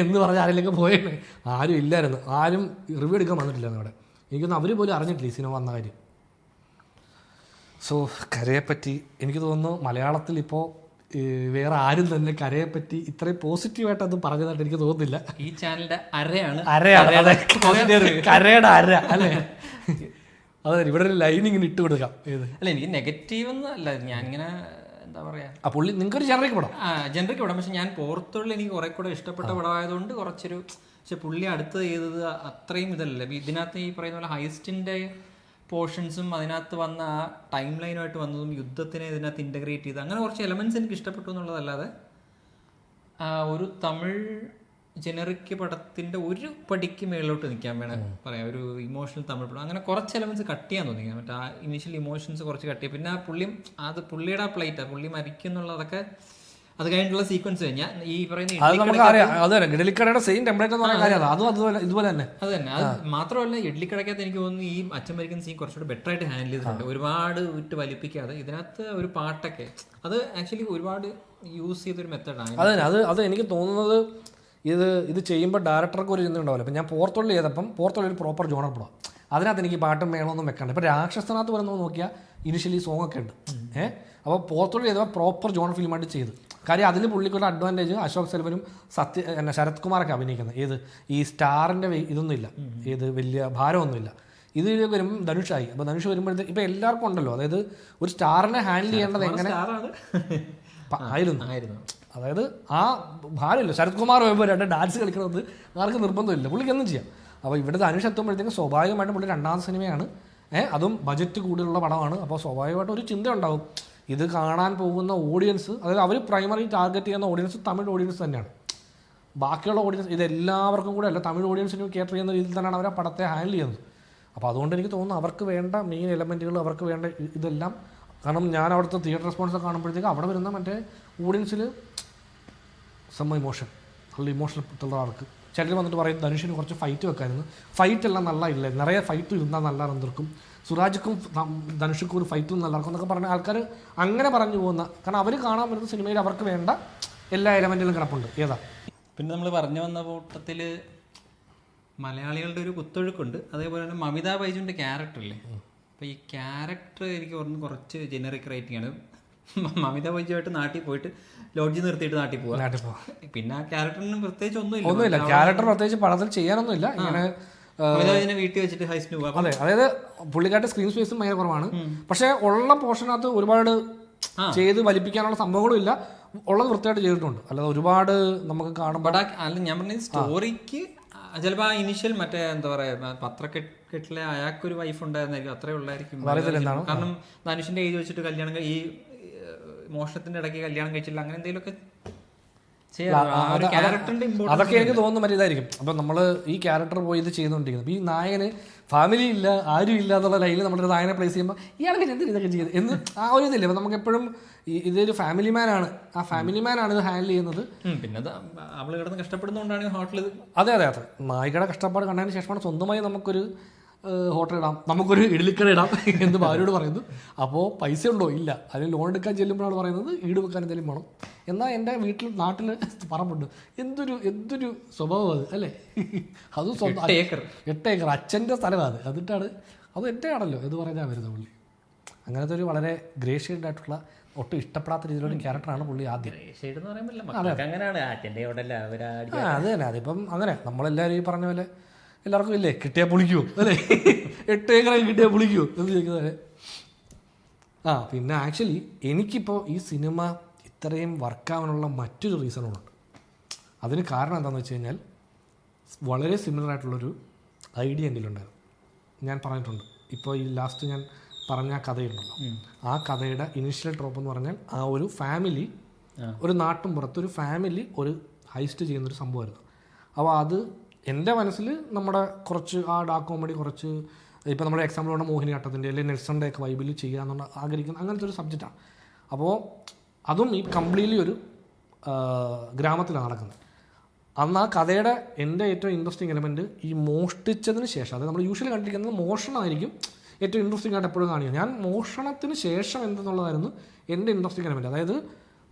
എന്ന് പറഞ്ഞ് ആരെങ്കിലും പോയത് ആരും ഇല്ലായിരുന്നു. ആരും റിവ്യൂ എടുക്കാൻ വന്നിട്ടില്ലായിരുന്നു അവിടെ. എനിക്കൊന്നും അവർ പോലും അറിഞ്ഞിട്ടില്ല ഈ സിനിമ വന്ന കാര്യം. സോ കരയെപ്പറ്റി എനിക്ക് തോന്നുന്നു മലയാളത്തിൽ ഇപ്പോൾ വേറെ ആരും തന്നെ കരയെപ്പറ്റി ഇത്രയും പോസിറ്റീവായിട്ട് അത് പറഞ്ഞതായിട്ട് എനിക്ക് തോന്നുന്നില്ല. ഈ ചാനലിന്റെ അരയാണ് കരയുടെ അര അല്ലേ? അതെ, ഇവിടെ ഒരു ലൈനിങ്ങനെ ഇട്ട് കൊടുക്കാം. അല്ല, എനിക്ക് നെഗറ്റീവ് ഒന്നും അല്ല. ഞാനിങ്ങനെ എന്താ പറയാ, പുള്ളി നിങ്ങൾക്കൊരു ജനറിക് പടം പക്ഷെ ഞാൻ പുറത്തുള്ള എനിക്ക് കുറെ കൂടെ ഇഷ്ടപ്പെട്ട പടമായതുകൊണ്ട് കുറച്ചൊരു പക്ഷെ പുള്ളി അടുത്ത് ചെയ്തത് അത്രയും ഇതല്ല. ഇതിനകത്ത് ഈ പറയുന്ന പോലെ ഹൈസ്റ്റിന്റെ പോർഷൻസും അതിനകത്ത് വന്ന ആ ടൈം ലൈനുമായിട്ട് വന്നതും യുദ്ധത്തിനെ ഇതിനകത്ത് ഇൻ്റഗ്രേറ്റ് ചെയ്ത് അങ്ങനെ കുറച്ച് എലമെൻറ്റ്സ് എനിക്ക് ഇഷ്ടപ്പെട്ടു എന്നുള്ളതല്ലാതെ ഒരു തമിഴ് ജനറിക് പടത്തിന്റെ ഒരു പടിക്ക് മേളിലോട്ട് നിൽക്കാൻ വേണം പറയാം. ഒരു ഇമോഷണൽ തമിഴ് പടം അങ്ങനെ കുറച്ച് എലമെന്റ്സ് കട്ട് ചെയ്യാൻ തോന്നി. മറ്റേ ആ ഇനീഷ്യൽ ഇമോഷൻസ് കുറച്ച് കട്ട് ചെയ്യും. പിന്നെ ആ പുള്ളിയുടെ ആ പ്ലേറ്റ് പുള്ളി മരിക്കുന്നുള്ളതൊക്കെ അത് കഴിഞ്ഞിട്ടുള്ള സീക്വൻസ് കഴിഞ്ഞാൽ ഈ പറയുന്ന ഇഡലിക്കടയുടെ സെയിം ടെംപ്ലേറ്റ് എന്ന് പറയുന്ന കാര്യം ഇതുപോലെ തന്നെ അത് തന്നെ. അത് മാത്രമല്ല ഇഡ്ലിക്കടക്കകത്ത് എനിക്ക് തോന്നുന്നു ഈ അച്ഛൻ മരിക്കുന്ന സീൻ കുറച്ചുകൂടെ ബെറ്റർ ആയിട്ട് ഹാൻഡിൽ ചെയ്തിട്ടുണ്ട്. ഒരുപാട് വിട്ട് വലിപ്പിക്കാതെ ഇതിനകത്ത് ഒരു പാട്ടൊക്കെ അത് ആക്ച്വലി ഒരുപാട് യൂസ് ചെയ്തൊരു മെത്തേഡാണ്. അത് എനിക്ക് തോന്നുന്നത് ഇത് ചെയ്യുമ്പോൾ ഡയറക്ടർക്ക് ഒരു ചിന്ത ഉണ്ടാവില്ല. ഇപ്പം ഞാൻ പോർത്തുള്ളി ചെയ്തപ്പം പോർത്തുള്ളി ഒരു പ്രോപ്പർ ജോണർ പടം, അതിനകത്ത് എനിക്ക് പാട്ടും മേളമൊന്നും വെക്കണ്ട. ഇപ്പം രാക്ഷസനകത്ത് വരുന്നത് നോക്കിയാൽ ഇനിഷ്യലി സോങ് ഒക്കെ ഉണ്ട്. അപ്പോൾ പോർത്തുള്ളി ചെയ്തപ്പോൾ പ്രോപ്പർ ജോണർ ഫിലിമായിട്ട് ചെയ്തു. കാര്യം അതിൽ പുള്ളിക്കുള്ള അഡ്വാൻറ്റേജ് അശോക് സെൽവനും ശരത് കുമാറൊക്കെ അഭിനയിക്കുന്നത് ഈ സ്റ്റാറിൻ്റെ ഇതൊന്നും ഇല്ല, വലിയ ഭാരമൊന്നുമില്ല. ഇത് വരുമ്പോൾ ധനുഷായി. അപ്പോൾ ധനുഷ് വരുമ്പോഴത്തേക്ക് ഇപ്പം എല്ലാവർക്കും ഉണ്ടല്ലോ, അതായത് ഒരു സ്റ്റാറിനെ ഹാൻഡിൽ ചെയ്യേണ്ടത് എങ്ങനെ ആയിരുന്നു. അതായത് ആ ഭാരമില്ല. ശരത് കുമാർ വരുമ്പോൾ രണ്ട് ഡാൻസ് കളിക്കുന്നത് ആർക്കും നിർബന്ധമില്ല, പുള്ളിക്ക് ഒന്നും ചെയ്യാം. അപ്പോൾ ഇവിടുത്തെ ധനുഷ് എത്തുമ്പോഴത്തേക്കും സ്വാഭാവികമായിട്ടും പുള്ളി രണ്ടാമത്തെ സിനിമയാണ്, അതും ബജറ്റ് കൂടുതലുള്ള പടമാണ്. അപ്പോൾ സ്വാഭാവികമായിട്ടും ഒരു ചിന്ത ഉണ്ടാവും, ഇത് കാണാൻ പോകുന്ന ഓഡിയൻസ്, അതായത് അവർ പ്രൈമറി ടാർഗറ്റ് ചെയ്യുന്ന ഓഡിയൻസ് തമിഴ് ഓഡിയൻസ് തന്നെയാണ്. ബാക്കിയുള്ള ഓഡിയൻസ് ഇതെല്ലാവർക്കും കൂടെ അല്ല, തമിഴ് ഓഡിയൻസിന് കേറ്റർ ചെയ്യുന്ന രീതിയിൽ തന്നെയാണ് അവർ ആ പടത്തെ ഹാൻഡിൽ ചെയ്യുന്നത്. അപ്പോൾ അതുകൊണ്ട് എനിക്ക് തോന്നുന്നു അവർക്ക് വേണ്ട മെയിൻ എലമെൻറ്റുകൾ, അവർക്ക് വേണ്ട ഇതെല്ലാം. കാരണം ഞാൻ അവിടുത്തെ തിയേറ്റർ റെസ്പോൺസ് കാണുമ്പോഴത്തേക്ക് അവിടെ വരുന്ന മറ്റേ ഓഡിയൻസിൽ സം ഇമോഷൻ, നല്ല ഇമോഷണൽ ത്രില്ലർക്ക്. ചിലർ വന്നിട്ട് പറയും ധനുഷിന് കുറച്ച് ഫൈറ്റ് വെക്കായിരുന്നു, ഫൈറ്റ് എല്ലാം നല്ല ഇല്ല, നിറയെ ഫൈറ്റ് ഇരുന്നാൽ നല്ല എന്തിർക്കും, സുരാജുക്കും ധനുഷുക്കും ഒരു ഫൈറ്റും നല്ലവർക്കും എന്നൊക്കെ പറഞ്ഞ ആൾക്കാർ അങ്ങനെ പറഞ്ഞു പോകുന്ന. കാരണം അവർ കാണാൻ വരുന്ന സിനിമയിൽ അവർക്ക് വേണ്ട എല്ലാ എലമെൻറ്റിലും കിടപ്പുണ്ട്. ഏതാ പിന്നെ നമ്മൾ പറഞ്ഞു വന്ന കൂട്ടത്തിൽ മലയാളികളുടെ ഒരു കുത്തൊഴുക്കുണ്ട്. അതേപോലെ തന്നെ മമിത ബൈജുവിൻ്റെ ക്യാരക്ടറില്ലേ, അപ്പോൾ ഈ ക്യാരക്ടർ എനിക്ക് കുറച്ച് ജനറിക് റേറ്റിംഗ് ആണ്. മമിത ബൈജുവായിട്ട് നാട്ടിൽ പോയിട്ട് ലോഡ്ജിൽ നിർത്തിയിട്ട് നാട്ടിൽ പോവാം. പിന്നെ ആ ക്യാരക്ടറിന് പ്രത്യേകിച്ച് ഒന്നുമില്ല. ക്യാരക്ടർ പ്രത്യേകിച്ച് പടത്തിൽ ചെയ്യാനൊന്നുമില്ല. ഇങ്ങനെ വീട്ടിൽ വെച്ചിട്ട് ഹൈസ്നു. അതെ, അതായത് പുള്ളിക്കാരുടെ സ്ക്രീൻ സ്പേസും ഭയങ്കര കുറവാണ്. പക്ഷെ ഉള്ള പോർഷനകത്ത് ഒരുപാട് ചെയ്ത് വലിപ്പിക്കാനുള്ള സംഭവങ്ങളും ഇല്ല, ഉള്ളത് വൃത്തിയായിട്ട് ചെയ്തിട്ടുണ്ട്. അല്ലാതെ ഒരുപാട് നമുക്ക് കാണുമ്പോൾ അല്ല ഞാൻ പറഞ്ഞത് സ്റ്റോറിക്ക് ചിലപ്പോൾ ആ ഇനിഷ്യൽ മറ്റേ എന്താ പറയാ പത്രക്കെട്ടിലെ അയാൾക്കൊരു വൈഫ് ഉണ്ടായിരുന്നായിരിക്കും, അത്രേ ഉള്ളായിരിക്കും. കാരണം ധനുഷിന്റെ ഏജ് വെച്ചിട്ട് കല്യാണം ഈ മോഷണത്തിന്റെ ഇടയ്ക്ക് കല്യാണം കഴിച്ചില്ല, അങ്ങനെ എന്തെങ്കിലുമൊക്കെ അതൊക്കെ എനിക്ക് തോന്നുന്നു മറ്റേ ഇതായിരിക്കും. അപ്പം നമ്മൾ ഈ ക്യാരക്ടർ പോയി ഇത് ചെയ്തുകൊണ്ടിരിക്കുന്നത്, ഈ നായകന് ഫാമിലി ഇല്ല, ആരും ഇല്ല എന്നുള്ള ലൈനിൽ നമ്മളൊരു നായകനെ പ്ലേസ് ചെയ്യുമ്പോൾ ഇയാൾക്ക് എന്തിനും ഇതൊക്കെ ചെയ്ത് എന്ന് ആ ഒരു ഇതില്ല. അപ്പം നമുക്ക് എപ്പോഴും ഇതൊരു ഫാമിലി മാനാണ്, ആ ഫാമിലി മാനാണ് ഇത് ഹാൻഡിൽ ചെയ്യുന്നത്. പിന്നെ അവള് കിടന്ന് കഷ്ടപ്പെടുന്നതുകൊണ്ടാണ് ഹോട്ടൽ. അതെ, നായികയുടെ കഷ്ടപ്പാട് കണ്ടതിന് ശേഷമാണ് സ്വന്തമായി നമുക്കൊരു ഹോട്ടൽ ഇടാം, നമുക്കൊരു ഇഡലിക്കട ഇടാം എന്ന് ഭാര്യയോട് പറയുന്നു. അപ്പോൾ പൈസ ഉണ്ടോ? ഇല്ല. അതിന് ലോൺ എടുക്കാൻ ചെല്ലുമ്പോഴാണ് പറയുന്നത് ഈട് വെക്കാൻ എന്തെങ്കിലും വേണം. എന്നാൽ എൻ്റെ നാട്ടിൽ പറമ്പുണ്ട്. എന്തൊരു സ്വഭാവം അത്, അല്ലേ? അതും 8 ഏക്കർ അച്ഛൻ്റെ സ്ഥലമാണ് അത്. എന്നിട്ടാണ് അത് എൻ്റെ ആണല്ലോ എന്ന് പറഞ്ഞാൽ വരുന്നത് പുള്ളി. അങ്ങനത്തെ ഒരു വളരെ ഗ്രേ ഷെയ്ഡ് ആയിട്ടുള്ള ഒട്ടും ഇഷ്ടപ്പെടാത്ത രീതിയിലുള്ള ക്യാരക്ടറാണ് പുള്ളി ആദ്യം. അത് തന്നെ. അതിപ്പം അങ്ങനെ നമ്മളെല്ലാവരും ഈ പറഞ്ഞ പോലെ എല്ലാവർക്കും ഇല്ലേ കിട്ടിയാൽ പൊളിക്കുമോ, അല്ലേ? 8 ഏക്കറൊക്കെ കിട്ടിയാൽ പൊളിക്കുമോ എന്ന് ചോദിക്കുന്നത്. പിന്നെ ആക്ച്വലി എനിക്കിപ്പോൾ ഈ സിനിമ ഇത്രയും വർക്കാവാനുള്ള മറ്റൊരു റീസണുണ്ട്. അതിന് കാരണം എന്താണെന്ന് വെച്ച് കഴിഞ്ഞാൽ വളരെ സിമിലർ ആയിട്ടുള്ളൊരു ഐഡിയ എൻ്റെ ഉണ്ടായിരുന്നു. ഞാൻ പറഞ്ഞിട്ടുണ്ട്, ഇപ്പോൾ ഈ ലാസ്റ്റ് ഞാൻ പറഞ്ഞ ആ കഥയുണ്ടല്ലോ, ആ കഥയുടെ ഇനീഷ്യൽ ട്രോപ്പ് എന്ന് പറഞ്ഞാൽ ആ ഒരു ഫാമിലി, ഒരു നാട്ടും പുറത്തൊരു ഫാമിലി ഒരു ഹൈസ്റ്റ് ചെയ്യുന്നൊരു സംഭവമായിരുന്നു. അപ്പോൾ അത് എൻ്റെ മനസ്സിൽ നമ്മുടെ കുറച്ച് ആ ഡാർക്ക് കോമഡി കുറച്ച് ഇപ്പോൾ നമ്മുടെ എക്സാമ്പിൾ പറഞ്ഞ മോഹിനിയാട്ടത്തിൻ്റെ അല്ലെങ്കിൽ നെൽസണിൻ്റെ ഒക്കെ വൈബിൽ ചെയ്യാമെന്നുള്ള ആഗ്രഹിക്കുന്ന അങ്ങനത്തെ ഒരു സബ്ജക്റ്റാണ്. അപ്പോൾ അതും ഈ കംപ്ലീറ്റ്ലി ഒരു ഗ്രാമത്തിലാണ് നടക്കുന്നത്. അന്ന് ആ കഥയുടെ എൻ്റെ ഏറ്റവും ഇൻട്രസ്റ്റിംഗ് എലമെൻറ്റ് ഈ മോഷ്ടിച്ചതിന് ശേഷം, അതായത് നമ്മൾ യൂഷ്വലി കണ്ടിരിക്കുന്നത് മോഷണമായിരിക്കും ഏറ്റവും ഇൻട്രസ്റ്റിംഗ് ആയിട്ട് എപ്പോഴും കാണിക്കുക. ഞാൻ മോഷണത്തിന് ശേഷം എന്തെന്നുള്ളതായിരുന്നു എൻ്റെ ഇൻട്രസ്റ്റിംഗ് എലമെൻറ്റ്. അതായത്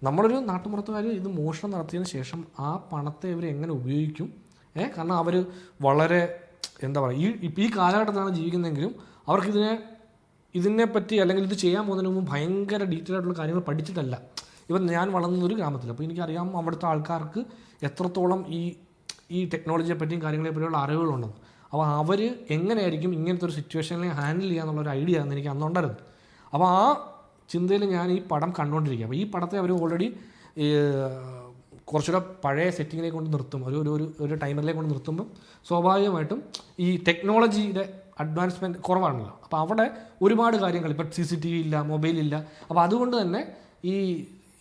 നമ്മളൊരു നാട്ടുമ്പുറത്തുകാർ ഇത് മോഷണം നടത്തിയതിന് ശേഷം ആ പണത്തെ ഇവർ എങ്ങനെ ഉപയോഗിക്കും. കാരണം അവർ വളരെ എന്താ പറയുക ഈ കാലഘട്ടത്തിലാണ് ജീവിക്കുന്നതെങ്കിലും ഇതിനെപ്പറ്റി അല്ലെങ്കിൽ ഇത് ചെയ്യാൻ പോകുന്നതിന് മുമ്പ് ഭയങ്കര ഡീറ്റെയിൽ ആയിട്ടുള്ള കാര്യങ്ങൾ പഠിച്ചിട്ടല്ല. ഇവൻ ഞാൻ വളർന്നൊരു ഗ്രാമത്തിൽ, അപ്പോൾ എനിക്കറിയാം അവിടുത്തെ ആൾക്കാർക്ക് എത്രത്തോളം ഈ ടെക്നോളജിയെ പറ്റിയും കാര്യങ്ങളെ പറ്റിയുള്ള അറിവുകളുണ്ടെന്ന്. അപ്പോൾ അവർ എങ്ങനെയായിരിക്കും ഇങ്ങനത്തെ ഒരു സിറ്റുവേഷനിൽ ഹാൻഡിൽ ചെയ്യാന്നുള്ളൊരു ഐഡിയ എന്ന് എനിക്ക് അന്നുണ്ടായിരുന്നു. അപ്പോൾ ആ ചിന്തയിൽ ഞാൻ ഈ പടം കണ്ടുകൊണ്ടിരിക്കുക. അപ്പോൾ ഈ പടത്തെ അവർ ഓൾറെഡി കുറച്ചുകൂടെ പഴയ സെറ്റിങ്ങിലേക്ക് കൊണ്ട് നിർത്തും, ഒരു ടൈമറിലേക്ക് കൊണ്ട് നിർത്തുമ്പം സ്വാഭാവികമായിട്ടും ഈ ടെക്നോളജിയുടെ അഡ്വാൻസ്മെൻറ്റ് കുറവാണല്ലോ. അപ്പോൾ അവിടെ ഒരുപാട് കാര്യങ്ങൾ, ഇപ്പോൾ CCTV ഇല്ല, മൊബൈലില്ല. അപ്പോൾ അതുകൊണ്ട് തന്നെ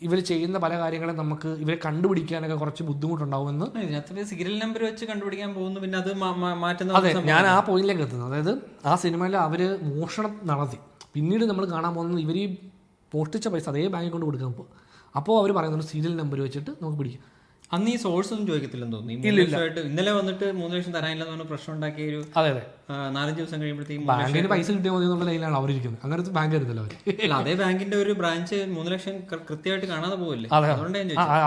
ഇവർ ചെയ്യുന്ന പല കാര്യങ്ങളും നമുക്ക് ഇവരെ കണ്ടുപിടിക്കാനൊക്കെ കുറച്ച് ബുദ്ധിമുട്ടുണ്ടാവുമെന്ന്. ഇതിനകത്ത് സീരിയൽ നമ്പർ വെച്ച് കണ്ടുപിടിക്കാൻ പോകുന്നു, പിന്നെ അത് മാറ്റുന്ന. അതെ, ഞാൻ ആ പോയിന്റിലേക്ക് എത്തുന്നത്. അതായത് ആ സിനിമയിൽ അവർ മോഷണം നടത്തി, പിന്നീട് നമ്മൾ കാണാൻ പോകുന്നത് ഇവർ ഈ മോഷ്ടിച്ച പൈസ അതേ ബാങ്കിൽ കൊണ്ട് കൊടുക്കാൻ പോകും. അപ്പോൾ അവർ പറയുന്നുണ്ട് സീരിയൽ നമ്പർ വെച്ചിട്ട് നമുക്ക് പിടിക്കാം. അന്ന് ഈ സോഴ്സ് ഒന്നും ചോദിക്കത്തില്ലെന്ന് തോന്നുന്നു. ഇന്നലെ വന്നിട്ട് 3 ലക്ഷം തരാനില്ലെന്ന് പറഞ്ഞ പ്രശ്നം ഉണ്ടാക്കിയ ഒരു 4-5 ദിവസം കഴിയുമ്പോഴത്തേക്കും ബാങ്കിന് പൈസ കിട്ടിയാൽ മതി എന്നുള്ള ലൈനിലാണ് അവരിരിക്കുന്നത്. അങ്ങനത്തെ ബാങ്ക് ആയിരുന്നല്ലോ അവർ. അതേ ബാങ്കിന്റെ ഒരു ബ്രാഞ്ച് 3 ലക്ഷം കൃത്യമായിട്ട് കാണാതെ പോകില്ലേ?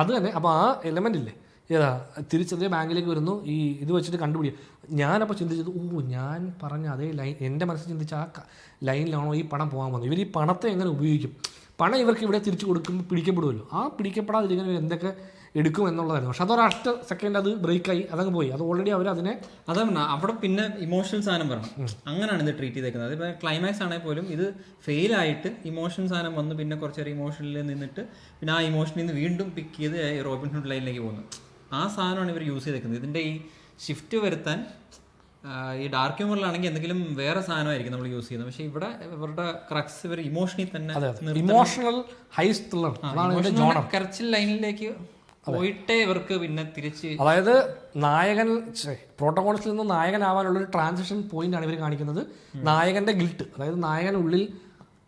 അത് തന്നെ. അപ്പോൾ ആ എലമെന്റ് ഇല്ലേ, ഏതാ തിരിച്ചതേ ബാങ്കിലേക്ക് വരുന്നു, ഈ ഇത് വെച്ചിട്ട് കണ്ടുപിടിക്കുക. ഞാനപ്പോൾ ചിന്തിച്ചത്, ഞാൻ പറഞ്ഞ അതേ ലൈൻ എൻ്റെ മനസ്സിൽ ചിന്തിച്ച ആ ലൈനിലാണോ ഈ പണം പോകാൻ പോകുന്നത്. ഇവർ ഈ പണത്തെ എങ്ങനെ ഉപയോഗിക്കും, പണം ഇവർക്ക് ഇവിടെ തിരിച്ചു കൊടുക്കുമ്പോൾ പിടിക്കപ്പെടുമല്ലോ, ആ പിടിക്കപ്പെടാതിരിക്കാൻ എന്തൊക്കെ എടുക്കും എന്നുള്ളതായിരുന്നു. പക്ഷെ അതൊരൊറ്റ സെക്കൻഡ് അത് ബ്രേക്കായി, അതങ്ങ് പോയി. അത് ഓൾറെഡി അവർ അതിനെ അതാണ് അവിടെ പിന്നെ ഇമോഷണൽ സാധനം വരണം. അങ്ങനെയാണ് ഇത് ട്രീറ്റ് ചെയ്തേക്കുന്നത്. അതിപ്പോൾ ക്ലൈമാക്സ് ആണെങ്കിൽ പോലും ഇത് ഫെയിലായിട്ട് ഇമോഷൻ സാധനം വന്ന് പിന്നെ കുറച്ചേരം ഇമോഷനിൽ നിന്നിട്ട് പിന്നെ ആ ഇമോഷനിൽ നിന്ന് വീണ്ടും പിക്ക് ചെയ്ത് റോബിൻഹുഡ് ലൈനിലേക്ക് പോകുന്നു. ആ സാധനമാണ് ഇവർ യൂസ് ചെയ്തേക്കുന്നത്. ഇതിൻ്റെ ഈ ഷിഫ്റ്റ് വരുത്താൻ ഈ ഡാർക്ക് ഹ്യൂമറിലാണെങ്കിൽ എന്തെങ്കിലും വേറെ സാധനമായിരിക്കും നമ്മൾ യൂസ് ചെയ്യുന്നത്. പക്ഷേ ഇവിടെ ഇവരുടെ ക്രക്സ് ഇവർ ഇമോഷനിൽ തന്നെ ഇമോഷണൽ ഹൈ ത്രില്ലർ കരച്ചിൽ ലൈനിലേക്ക് പോയിട്ടേ ഇവർക്ക് പിന്നെ തിരിച്ച്, അതായത് നായകൻ പ്രോട്ടോകോണിസ്റ്റിൽ നിന്ന് നായകനാവാനുള്ളൊരു ട്രാൻസിഷൻ പോയിന്റ് ആണ് ഇവർ കാണിക്കുന്നത്. നായകന്റെ ഗിൽട്ട്, അതായത് നായകനുള്ളിൽ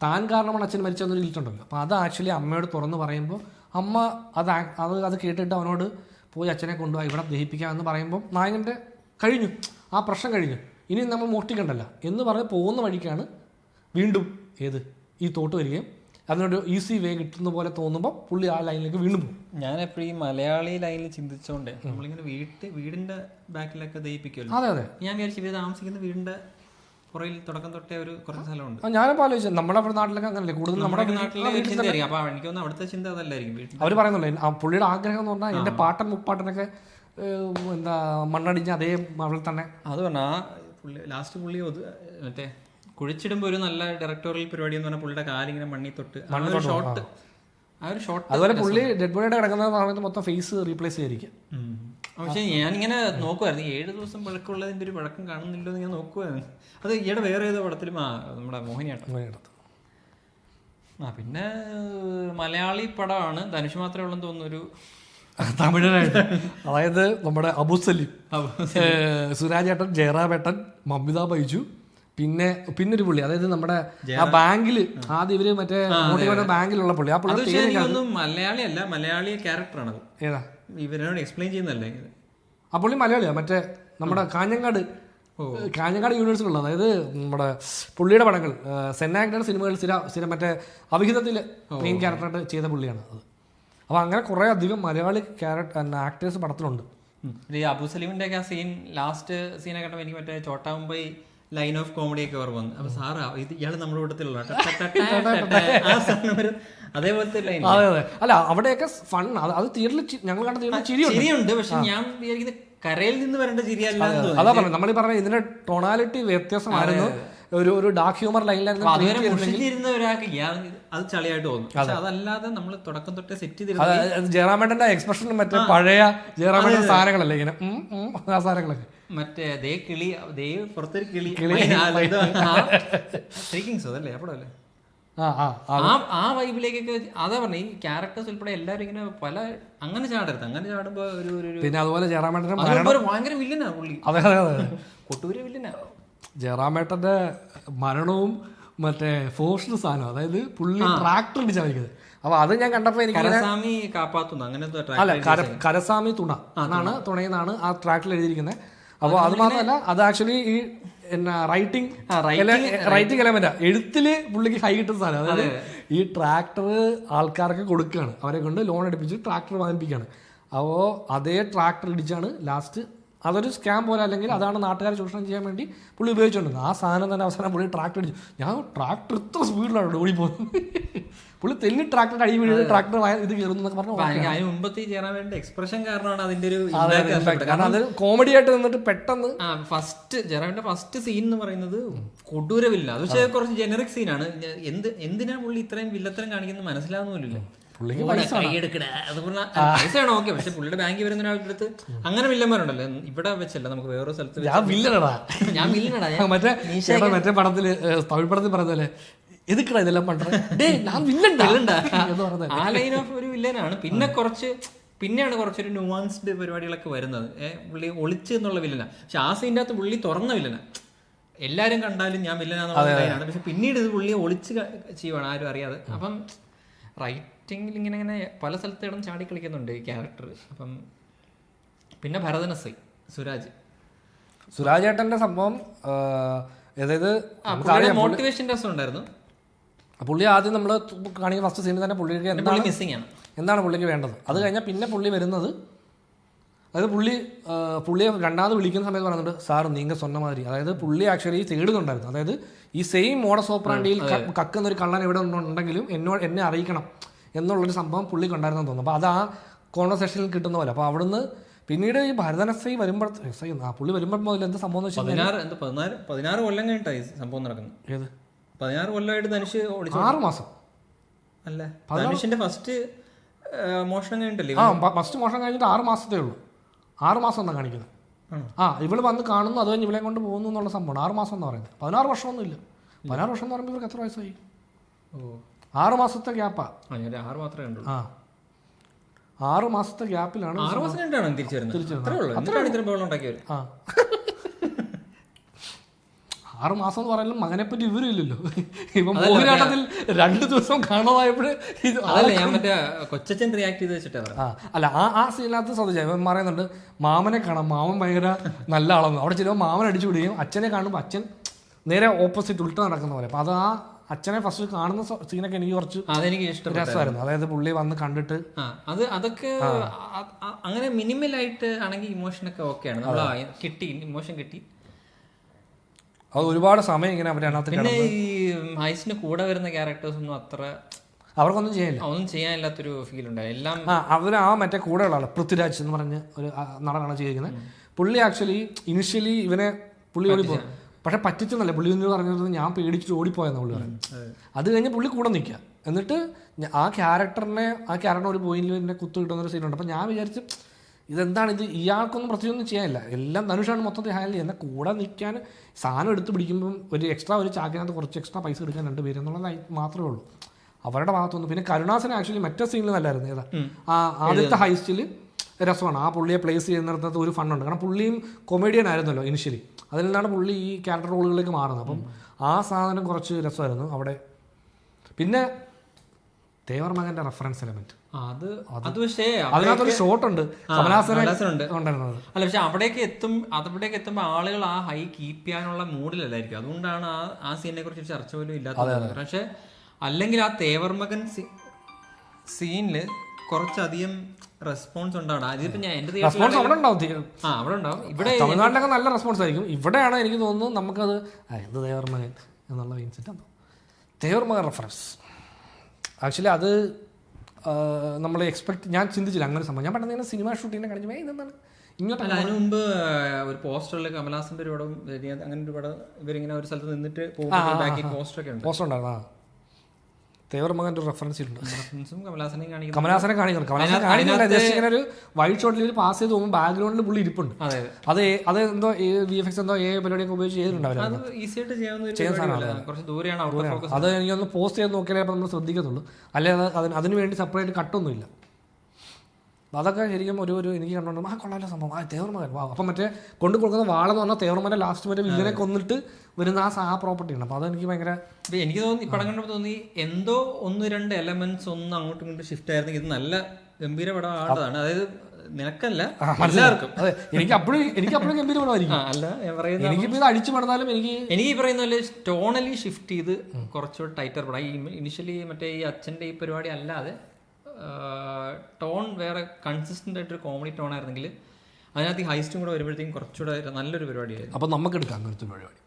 താൻ കാരണമാണ് അച്ഛൻ മരിച്ചെന്നൊരു ഗിൽട്ട് ഉണ്ടല്ലോ. അപ്പോൾ അത് ആക്ച്വലി അമ്മയോട് തുറന്ന് പറയുമ്പോൾ അമ്മ അത് കേട്ടിട്ട് അവനോട് പോയി അച്ഛനെ കൊണ്ടുപോയി ഇവിടെ ദഹിപ്പിക്കാമെന്ന് പറയുമ്പോൾ നായകൻ്റെ കഴിഞ്ഞു, ആ പ്രശ്നം കഴിഞ്ഞു, ഇനി നമ്മൾ മോഷ്ടിക്കണ്ടല്ല എന്ന് പറഞ്ഞ് പോകുന്ന വഴിക്കാണ് വീണ്ടും ഈ തോട്ട് വരികയും അതിനൊരു ഈസി വേ കിട്ടുന്ന പോലെ തോന്നുമ്പോൾ പുള്ളി ആ ലൈനിലേക്ക് വീണ്ടും പോകും. ഞാൻ എപ്പോഴും ഈ മലയാളി ലൈനിൽ ചിന്തിച്ചോണ്ടേ നമ്മളിങ്ങനെ വീടിന്റെ ബാക്കിലൊക്കെ ദഹിപ്പിക്കുമല്ലോ. അതെ, ഞാൻ വിചാരിച്ചു ഇവർ താമസിക്കുന്ന വീടിന്റെ പുറയിൽ തുടക്കം തൊട്ടേ ഒരു കുറച്ച് സ്ഥലമുണ്ട്. ഞാനിപ്പോൾ ആലോചിച്ചത് നമ്മുടെ നാട്ടിലൊക്കെ അങ്ങനല്ലേ കൂടുതൽ നമ്മുടെ നാട്ടിലെ ചിന്തയായിരിക്കും. അപ്പൊ എനിക്ക് തോന്നുന്നു അവിടുത്തെ ചിന്ത അതല്ലായിരിക്കും. അവർ പറയുന്നുള്ളൂ പുള്ളിയുടെ ആഗ്രഹം എന്ന് പറഞ്ഞാൽ എൻ്റെ പാട്ടൻ മുപ്പാട്ടനൊക്കെ എന്താ മണ്ണടിഞ്ഞ അതേ അവിടെ തന്നെ. അത് പറഞ്ഞാൽ പുള്ളി മറ്റേ കുഴിച്ചിടുമ്പോൾ ഒരു നല്ല ഡയറക്ടോറിയൽ പരിപാടി എന്ന് പറഞ്ഞാൽ പുള്ളിയുടെ കാലിങ്ങനെ മണ്ണി തൊട്ട് ഷോട്ട്, ആ ഒരു ഷോട്ട്. അതുപോലെ പുള്ളി ഡെഡ് ബോഡിയുടെ കിടക്കുന്ന സമയത്ത് മൊത്തം ഫേസ് റീപ്ലേസ് ചെയ്തിരിക്കും. പക്ഷെ ഞാനിങ്ങനെ നോക്കുമായിരുന്നു 7 ദിവസം പഴക്കമുള്ളതിൻ്റെ ഒരു പഴക്കം കാണുന്നില്ലോ എന്ന് ഞാൻ നോക്കുമായിരുന്നു. അത് ഈയിടെ വേറെ ഏതോ പടത്തിലും നമ്മുടെ മോഹിനിയാട്ടം. പിന്നെ മലയാളി പടമാണ്, ധനുഷ് മാത്രമേ ഉള്ളെന്ന് തോന്നുന്നു ഒരു തമിഴനായിട്ട്. അതായത് നമ്മുടെ അബു സലീം, സുരാജേട്ടൻ, ജയറാമേട്ടൻ, മമിത ബൈജു, പിന്നൊരു പുള്ളി, അതായത് നമ്മുടെ ആ ബാങ്കിൽ ആദ്യം ഇവര് മറ്റേ ബാങ്കിലുള്ള പുള്ളി. ആ പുള്ളി മലയാളി അല്ല, മലയാളി ക്യാരക്ടറാണ്. ഏതാ ഇവരോട് എക്സ്പ്ലെയിൻ ചെയ്യുന്നല്ലേ? ആ പുള്ളി മലയാളിയാ, മറ്റേ നമ്മുടെ കാഞ്ഞങ്ങാട് യൂണിവേഴ്സിലുള്ള, അതായത് നമ്മുടെ പുള്ളിയുടെ പടങ്ങൾ സെൻ ആക്ടർ സിനിമകൾ സ്ഥിരം മറ്റേ അവിഹിതത്തിൽ മെയിൻ ക്യാരക്ടറായിട്ട് ചെയ്ത പുള്ളിയാണ് അത്. അപ്പോൾ അങ്ങനെ കുറേ അധികം മലയാളി ആക്ടേഴ്സ് പടത്തിലുണ്ട്. ഈ അബു സലീമിന്റെ ഒക്കെ ആ സീൻ, ലാസ്റ്റ് സീനൊക്കെ കണ്ടപ്പോൾ എനിക്ക് മറ്റേ ചോട്ടാ മുംബൈ ലൈൻ ഓഫ് കോമഡി ഒക്കെ ഓർമ്മ വന്നു. അപ്പൊ സാറാ ഇയാൾ നമ്മുടെ കൂട്ടത്തിലുള്ള അതേപോലത്തെ ലൈൻ. അതെ, അല്ല അവിടെയൊക്കെ ഫൺ. അത് തിയേറ്ററിൽ ഞങ്ങൾ കണ്ട തിയേറ്ററിൽ ചിരിയുണ്ട്. പക്ഷെ ഞാൻ വിചാരിക്കുന്നത് കരയിൽ നിന്ന് വരേണ്ട ചിരിയല്ല. അതാ പറഞ്ഞത്, നമ്മൾ ഈ പറഞ്ഞ ഇതിന്റെ ടൊണാലിറ്റി വ്യത്യാസമായിരുന്നു. ഒരു ഡാർക്ക് ഹ്യൂമർ ലൈനിലായിരുന്നു ഒരാൾക്ക് അത് ചളിയായിട്ട് തോന്നും. പക്ഷെ അതല്ലാതെ നമ്മൾ തുടക്കം തൊട്ടേ സെറ്റ് ചെയ്ത് ജയറാമേട്ടന്റെ എക്സ്പ്രഷൻ മറ്റേ പഴയ ജയറാമേട്ടൻ സാധനങ്ങളല്ലേ ഇങ്ങനെ ആ സാധനങ്ങളൊക്കെ മറ്റേ ദേ കിളി, ദേ പുറത്തൊരു കിളി അതല്ലേ അപ്പടല്ലേ ആ വൈബിലേക്കൊക്കെ. അതാ പറഞ്ഞ ഈ ക്യാരക്ടേഴ്സ് ഉൾപ്പെടെ എല്ലാവരും ഇങ്ങനെ പല അങ്ങനെ ചാടരുത്. അങ്ങനെ ചാടുമ്പോ പിന്നെ അതുപോലെ ജയറാമേട്ടൻ ഭയങ്കര വില്ലനാ പുള്ളി. അതെ, കൊട്ടൂര് വില്ലനാ. ജയറാമേട്ടന്റെ മരണവും മറ്റേ ഫോഴ്സ്ഡ് സാധനം, അതായത് പുള്ളി ട്രാക്ടർ ഇടിച്ചാ വയ്ക്കുന്നത്. അപ്പൊ അത് ഞാൻ കണ്ടപ്പോ എനിക്ക് കരസാമി കാപ്പാത്തുന്ന അങ്ങനത്തെ അല്ല, കരസാമി തുണയെന്നാണ് ആ ട്രാക്കിൽ എഴുതിയിരിക്കുന്നത്. അപ്പോൾ അത് മാത്രമല്ല, അത് ആക്ച്വലി ഈ റൈറ്റിംഗ് എലമെന്റാ. എഴുത്തില് പുള്ളിക്ക് ഹൈ കിട്ടുന്ന സാധനം. അതായത് ഈ ട്രാക്ടർ ആൾക്കാർക്ക് കൊടുക്കുകയാണ്, അവരെ കൊണ്ട് ലോൺ എടുപ്പിച്ച് ട്രാക്ടർ വാങ്ങിപ്പിക്കുകയാണ്. അപ്പോൾ അതേ ട്രാക്ടർ ഇടിച്ചാണ് ലാസ്റ്റ്, അതൊരു സ്കാം പോലെ, അല്ലെങ്കിൽ അതാണ് നാട്ടുകാരെ ചൂഷണം ചെയ്യാൻ വേണ്ടി പുള്ളി ഉപയോഗിച്ചുകൊണ്ടിരുന്നത്. ആ സാധനം തന്നെ അവസാനം പുള്ളി ട്രാക്ടർ അടിച്ചു. ഞാൻ ട്രാക്ടർ ഇത്ര സ്പീഡിലാണ് ഓടി പോകുന്നത്, പുള്ളി തെല്ലി ട്രാക്ടർ അടി വീഴുന്നത് ട്രാക്ടർ ഇത് കയറുന്നൊക്കെ പറഞ്ഞു. അതിന് മുമ്പത്തെ ചേരാൻ വേണ്ട എക്സ്പ്രഷൻ കാരണമാണ് അതിന്റെ ഒരു, കാരണം അത് കോമഡി ആയിട്ട് നിന്നിട്ട് പെട്ടെന്ന് ഫസ്റ്റ് സീൻ എന്ന് പറയുന്നത് കൊടൂരവില്ല. അത് പക്ഷേ കുറച്ച് ജനറിക് സീനാണ്. എന്തിനാ പുള്ളി ഇത്രയും വില്ലത്തരം കാണിക്കുന്നത് മനസ്സിലാവുന്ന പോലില്ല. പൈസയാണോ ഓക്കെ, പക്ഷെ പുള്ളിയുടെ ബാങ്കിൽ വരുന്ന ഒരാളുടെ അടുത്ത് അങ്ങനെ വില്ലന്മാരുണ്ടല്ലോ. ഇവിടെ വെച്ചല്ല, നമുക്ക് വേറൊരു സ്ഥലത്ത് ഞാൻ വില്ലനടാ. മറ്റേ പടത്തില് തമിഴ് പടത്തിൽ പറഞ്ഞല്ലേ, എതുക്കടാ ഇതെല്ലാം പണ്ടേ ഡേ ഞാൻ വില്ലണ്ടാ എന്ന് പറഞ്ഞത് ആ ലൈൻ ഓഫ് ഒരു വില്ലനാണ്. പിന്നെയാണ് കുറച്ചൊരു ന്യൂവാൻസ്ഡ് പരിപാടികളൊക്കെ വരുന്നത്. പുള്ളി ഒളിച്ച് എന്നുള്ള വില്ലനാ. പക്ഷെ ആ സീൻ്റെ അകത്ത് പുള്ളി തുറന്ന വില്ലനാ. എല്ലാവരും കണ്ടാലും ഞാൻ വില്ലനാന്നുള്ള ലൈനാണ്. പക്ഷെ പിന്നീട് ഇത് പുള്ളിയെ ഒളിച്ച് ചെയ്യുവാണ്, ആരും അറിയാതെ. അപ്പം റൈറ്റിങ്ങിൽ ഇങ്ങനെ പല സ്ഥലത്ത് ഇടം ചാടി കളിക്കുന്നുണ്ട് ഈ ക്യാരക്ടർ. അപ്പം പിന്നെ ഭരതനസൈ സുരാജ് ഏട്ടൻ്റെ സംഭവം, അതായത് മോട്ടിവേഷൻ രസം ഉണ്ടായിരുന്നു. പുള്ളി ആദ്യം നമ്മൾ കാണിക്കുന്ന ഫസ്റ്റ് സീനിൽ തന്നെ പുള്ളിക്ക് മിസ്സിംഗ് ആണ്, എന്താണ് പുള്ളിക്ക് വേണ്ടത്. അത് കഴിഞ്ഞാൽ പിന്നെ പുള്ളി വരുന്നത്, അതായത് പുള്ളിയെ രണ്ടാമത് വിളിക്കുന്ന സമയത്ത് പറയുന്നുണ്ട് സാർ നിങ്ങൾ സ്വന്ന മാതിരി. അതായത് പുള്ളി ആക്ച്വലി തേടുന്നുണ്ടായിരുന്നു. അതായത് ഈ സെയിം മോഡസ് ഓപ്പറാൻഡിയിൽ കക്കുന്നൊരു കള്ളൻ എവിടെ ഉണ്ടെങ്കിലും എന്നെ അറിയിക്കണം എന്നുള്ളൊരു സംഭവം പുള്ളിക്ക് ഉണ്ടായിരുന്നെന്ന് തോന്നുന്നു. അപ്പോൾ അത് ആ കോൺവെർസേഷനിൽ കിട്ടുന്ന പോലെ. അപ്പോൾ അവിടുന്ന് പിന്നീട് ഈ ഭരതനസൈ പുള്ളി വരുമ്പോൾ മുതൽ എന്ത് സംഭവം എന്ന് വെച്ചാൽ 16 കൊല്ലം കഴിഞ്ഞിട്ടായി സംഭവം നടക്കുന്നത്. ഏത് 16 കൊല്ലമായിട്ട് ധനുഷ് 6 മാസം അല്ലേ? ധനുഷിന്റെ ഫസ്റ്റ് മോഷണം കഴിഞ്ഞിട്ടല്ലേ? ഫസ്റ്റ് മോഷണം കഴിഞ്ഞിട്ട് 6 മാസത്തേ ഉള്ളൂ. 6 മാസം എന്നാണ് കാണിക്കുന്നത്. ഇവള് വന്ന് കാണുന്നു, അത് കഴിഞ്ഞ് ഇവളെ കൊണ്ട് പോകുന്നു എന്നുള്ള സംഭവമാണ് 6 മാസം എന്ന് പറയുന്നത്. 16 വർഷമൊന്നും ഇല്ല. 16 വർഷം എന്ന് പറയുമ്പോൾ ഇവർക്ക് എത്ര വയസ്സായി? 6 മാസത്തെ ഗ്യാപ്പാ. 6 മാത്രമേ ഉള്ളൂ. 6 മാസത്തെ ഗ്യാപ്പിലാണ് 6 മാസം കഴിഞ്ഞിട്ടാണ് തിരിച്ചു വരുന്നത്. 6 മാസം എന്ന് പറയുന്നത് മകനെ പറ്റി വിവരമില്ലല്ലോ. ഇപ്പൊ മോഹിനിയാട്ടത്തിൽ 2 ദിവസം കാണാതായപ്പോഴേ കൊച്ചൻ റിയാക്ട് ചെയ്ത് വെച്ചിട്ടാ. അല്ല, ആ സീനിനകത്ത് ശ്രദ്ധിച്ചാൽ ഇവൻ പറയുന്നുണ്ട് മാമനെ കാണാം, മാമൻ ഭയങ്കര നല്ല ആളെന്ന്. അവിടെ ചിലപ്പോൾ മാമൻ അടിച്ചു വിടുകയും അച്ഛനെ കാണുമ്പോൾ അച്ഛൻ നേരെ ഓപ്പോസിറ്റ് ഉൾട്ട നടക്കുന്ന പോലെ. അപ്പൊ അത് ആ അച്ഛനെ ഫസ്റ്റ് കാണുന്ന സീനൊക്കെ എനിക്ക് കുറച്ച് രസമായിരുന്നു. അതായത് പുള്ളി വന്ന് കണ്ടിട്ട് അതൊക്കെ അങ്ങനെ മിനിമലായിട്ട് ആണെങ്കിൽ ഇമോഷനൊക്കെ ഓക്കെയാണ്. ഇമോഷൻ കിട്ടി. അത് ഒരുപാട് സമയം ഇങ്ങനെ അവരതിനകത്ത്. പിന്നെ ഈ ഹൈസിന് കൂടെ വരുന്ന ക്യാരക്ടേഴ്സ് ഒന്നും അത്ര അവർക്കൊന്നും ഒന്നും ചെയ്യാനില്ലാത്തൊരു ഫീൽ ഉണ്ടായി. എല്ലാം അവർ മറ്റേ കൂടെ ഉള്ള ആള് പൃഥ്വിരാജ് എന്ന് പറഞ്ഞ ഒരു നടനാണ് ചെയ്തിരിക്കുന്നത്. പുള്ളി ആക്ച്വലി ഇനിഷ്യലി പുള്ളി ഓടിപ്പോയി, പക്ഷെ പറ്റിച്ചെന്നല്ല പുള്ളി എന്ന് പറഞ്ഞത് ഞാൻ പേടിച്ചിട്ട് ഓടിപ്പോയെന്ന് പുള്ളി പറഞ്ഞു. അത് കഴിഞ്ഞ് പുള്ളി കൂടെ നിൽക്കുക. എന്നിട്ട് ആ ക്യാരക്ടറിനെ ഒരു പോയിന്റിൽ എന്നെ കുത്തു കിട്ടുന്നൊരു സീനുണ്ട്. അപ്പം ഞാൻ വിചാരിച്ച് ഇതെന്താണ് ഇത്, ഇയാൾക്കൊന്നും പ്രത്യേകമൊന്നും ചെയ്യാനില്ല, എല്ലാം ധനുഷാണ് മൊത്തത്തിൽ ഹാൻഡിൽ ചെയ്യുന്നത്. കൂടെ നിൽക്കാൻ സാധനം എടുത്ത് പിടിക്കുമ്പം ഒരു ചാക്കിനകത്ത് കുറച്ച് എക്സ്ട്രാ പൈസ എടുക്കാൻ 2 പേര് എന്നുള്ളത് മാത്രമേ ഉള്ളൂ അവരുടെ ഭാഗത്തൊന്നും. പിന്നെ കരുണാസൻ ആക്ച്വലി മറ്റേ സീനിൽ നല്ലായിരുന്നു. ഏതാ ആദ്യത്തെ ഹൈസ്റ്റിൽ രസമാണ്. ആ പുള്ളിയെ പ്ലേസ് ചെയ്യുന്നിടത്ത് ഒരു ഫണ്ടുണ്ട്. കാരണം പുള്ളിയും കൊമേഡിയൻ ആയിരുന്നല്ലോ ഇനിഷ്യലി. അതിൽ നിന്നാണ് പുള്ളി ഈ ക്യാരക്ടർ റോളുകളിലേക്ക് മാറുന്നത്. അപ്പം ആ സാധനം കുറച്ച് രസമായിരുന്നു അവിടെ. പിന്നെ തേവർ മകന്റെ റെഫറൻസ് എലമെന്റ് അതിനകത്തൊരു ഷോട്ട് ഉണ്ട് അല്ല. പക്ഷെ അവിടേക്ക് എത്തുമ്പോൾ ആളുകൾ ആ ഹൈ കീപ്പ് ചെയ്യാനുള്ള മൂഡിലല്ലായിരിക്കും. അതുകൊണ്ടാണ് ആ സീനിനെ കുറിച്ച് ചർച്ച പോലും ഇല്ലാത്തത്. പക്ഷെ അല്ലെങ്കിൽ ആ തേവർ മകൻ സീനില് കുറച്ചധികം റെസ്പോൺസ് ഉണ്ടാവണം. അതിപ്പോ ഞാൻ എന്റെ അവിടെ ഉണ്ടാവും. ഇവിടെ തമിഴ്നാട്ടിലൊക്കെ നല്ല റെസ്പോൺസ് ആയിരിക്കും. ഇവിടെയാണ് എനിക്ക് തോന്നുന്നു നമുക്കത് എന്ത് തേവർ മകൻ എന്നുള്ള മൈൻഡ് തേവർ മകൻ റെഫറൻസ് ആക്ച്വലി അത് നമ്മൾ ഞാൻ ചിന്തിച്ചില്ല അങ്ങനെ സംഭവം. ഞാൻ പെട്ടെന്ന് സിനിമ ഷൂട്ടിങ്ങിനെ കഴിഞ്ഞു ഇതെന്താണ് ഇങ്ങോട്ട്. അതിന് മുമ്പ് ഒരു പോസ്റ്ററിൽ കമലഹാസന്റെ ഒരു പടം അങ്ങനെ ഒരു പടം ഇവരിങ്ങനെ ഒരു സ്ഥലത്ത് നിന്നിട്ട് പോസ്റ്റർ ഉണ്ടായിരുന്നു. തേവർ മകന്റെ ഒരു റെഫറൻസ് ഉണ്ട്. കമലഹാസനെ കാണിക്കുന്നില്ല, ഒരു വൈറ്റ് ഷോട്ടിൽ ഒരു പാസ് ചെയ്ത് പോകുമ്പോൾ ബാക്ക്ഗ്രൗണ്ടിൽ പുള്ളി ഇരിപ്പുണ്ട്. അത് എന്തോ VFX എന്തോ പരിപാടിയൊക്കെ ഉപയോഗിച്ച് ചെയ്തിട്ടുണ്ടാവില്ല. അത് എനിക്കൊന്ന് പോസ്റ്റ് ചെയ്ത് നോക്കിയാലേ നമ്മൾ ശ്രദ്ധിക്കത്തുള്ളൂ. അല്ലെങ്കിൽ അതിന് വേണ്ടി സെപ്പറേറ്റ് കട്ടൊന്നുമില്ല. അതൊക്കെ ശരിക്കും ഒരു എനിക്ക് കണ്ടോണ്ട് കൊള്ളാല സംഭവം തേവർ മകൻ. അപ്പം മറ്റേ കൊണ്ടു കൊടുക്കുന്ന വാളെന്ന് പറഞ്ഞാൽ തേവർ മകൻ ലാസ്റ്റ് വരെ വില്ലനെ കൊന്നിട്ട് വരുന്ന ആ പ്രോപ്പർട്ടി ഉണ്ട്. അപ്പോൾ അതെനിക്ക് ഭയങ്കര എനിക്ക് തോന്നി പടം കണ്ടപ്പോൾ തോന്നി എന്തോ 1-2 എലമെന്റ്സ് ഒന്ന് അങ്ങോട്ടും ഇങ്ങോട്ടും ഷിഫ്റ്റ് ആയിരുന്നെങ്കിൽ ഇത് നല്ല ഗംഭീര പടം ആടതാണ്. അതായത് നിനക്കല്ല എല്ലാവർക്കും. അതെ, എനിക്ക് അപ്പോഴും ഗംഭീര പടമായിരിക്കും. അല്ല ഞാൻ പറയുന്നത് എനിക്കിപ്പോൾ ഇത് അടിച്ചു പടന്നാലും എനിക്ക് ഈ പറയുന്ന പോലെ ടോണലി ഷിഫ്റ്റ് ചെയ്ത് കുറച്ചുകൂടെ ടൈറ്റർ പടം. ഇനിഷ്യലി മറ്റേ ഈ അച്ഛൻ്റെ ഈ പരിപാടി അല്ലാതെ ടോൺ വേറെ കൺസിസ്റ്റന്റ് ആയിട്ടൊരു കോമഡി ടോൺ ആയിരുന്നെങ്കിൽ അതിനകത്ത് ഈ ഹൈസ്റ്റും കൂടെ വരുമ്പോഴത്തേക്കും കുറച്ചുകൂടെ നല്ലൊരു പരിപാടിയായിരുന്നു. അപ്പം നമുക്ക് എടുക്കാം അങ്ങനത്തെ പരിപാടി.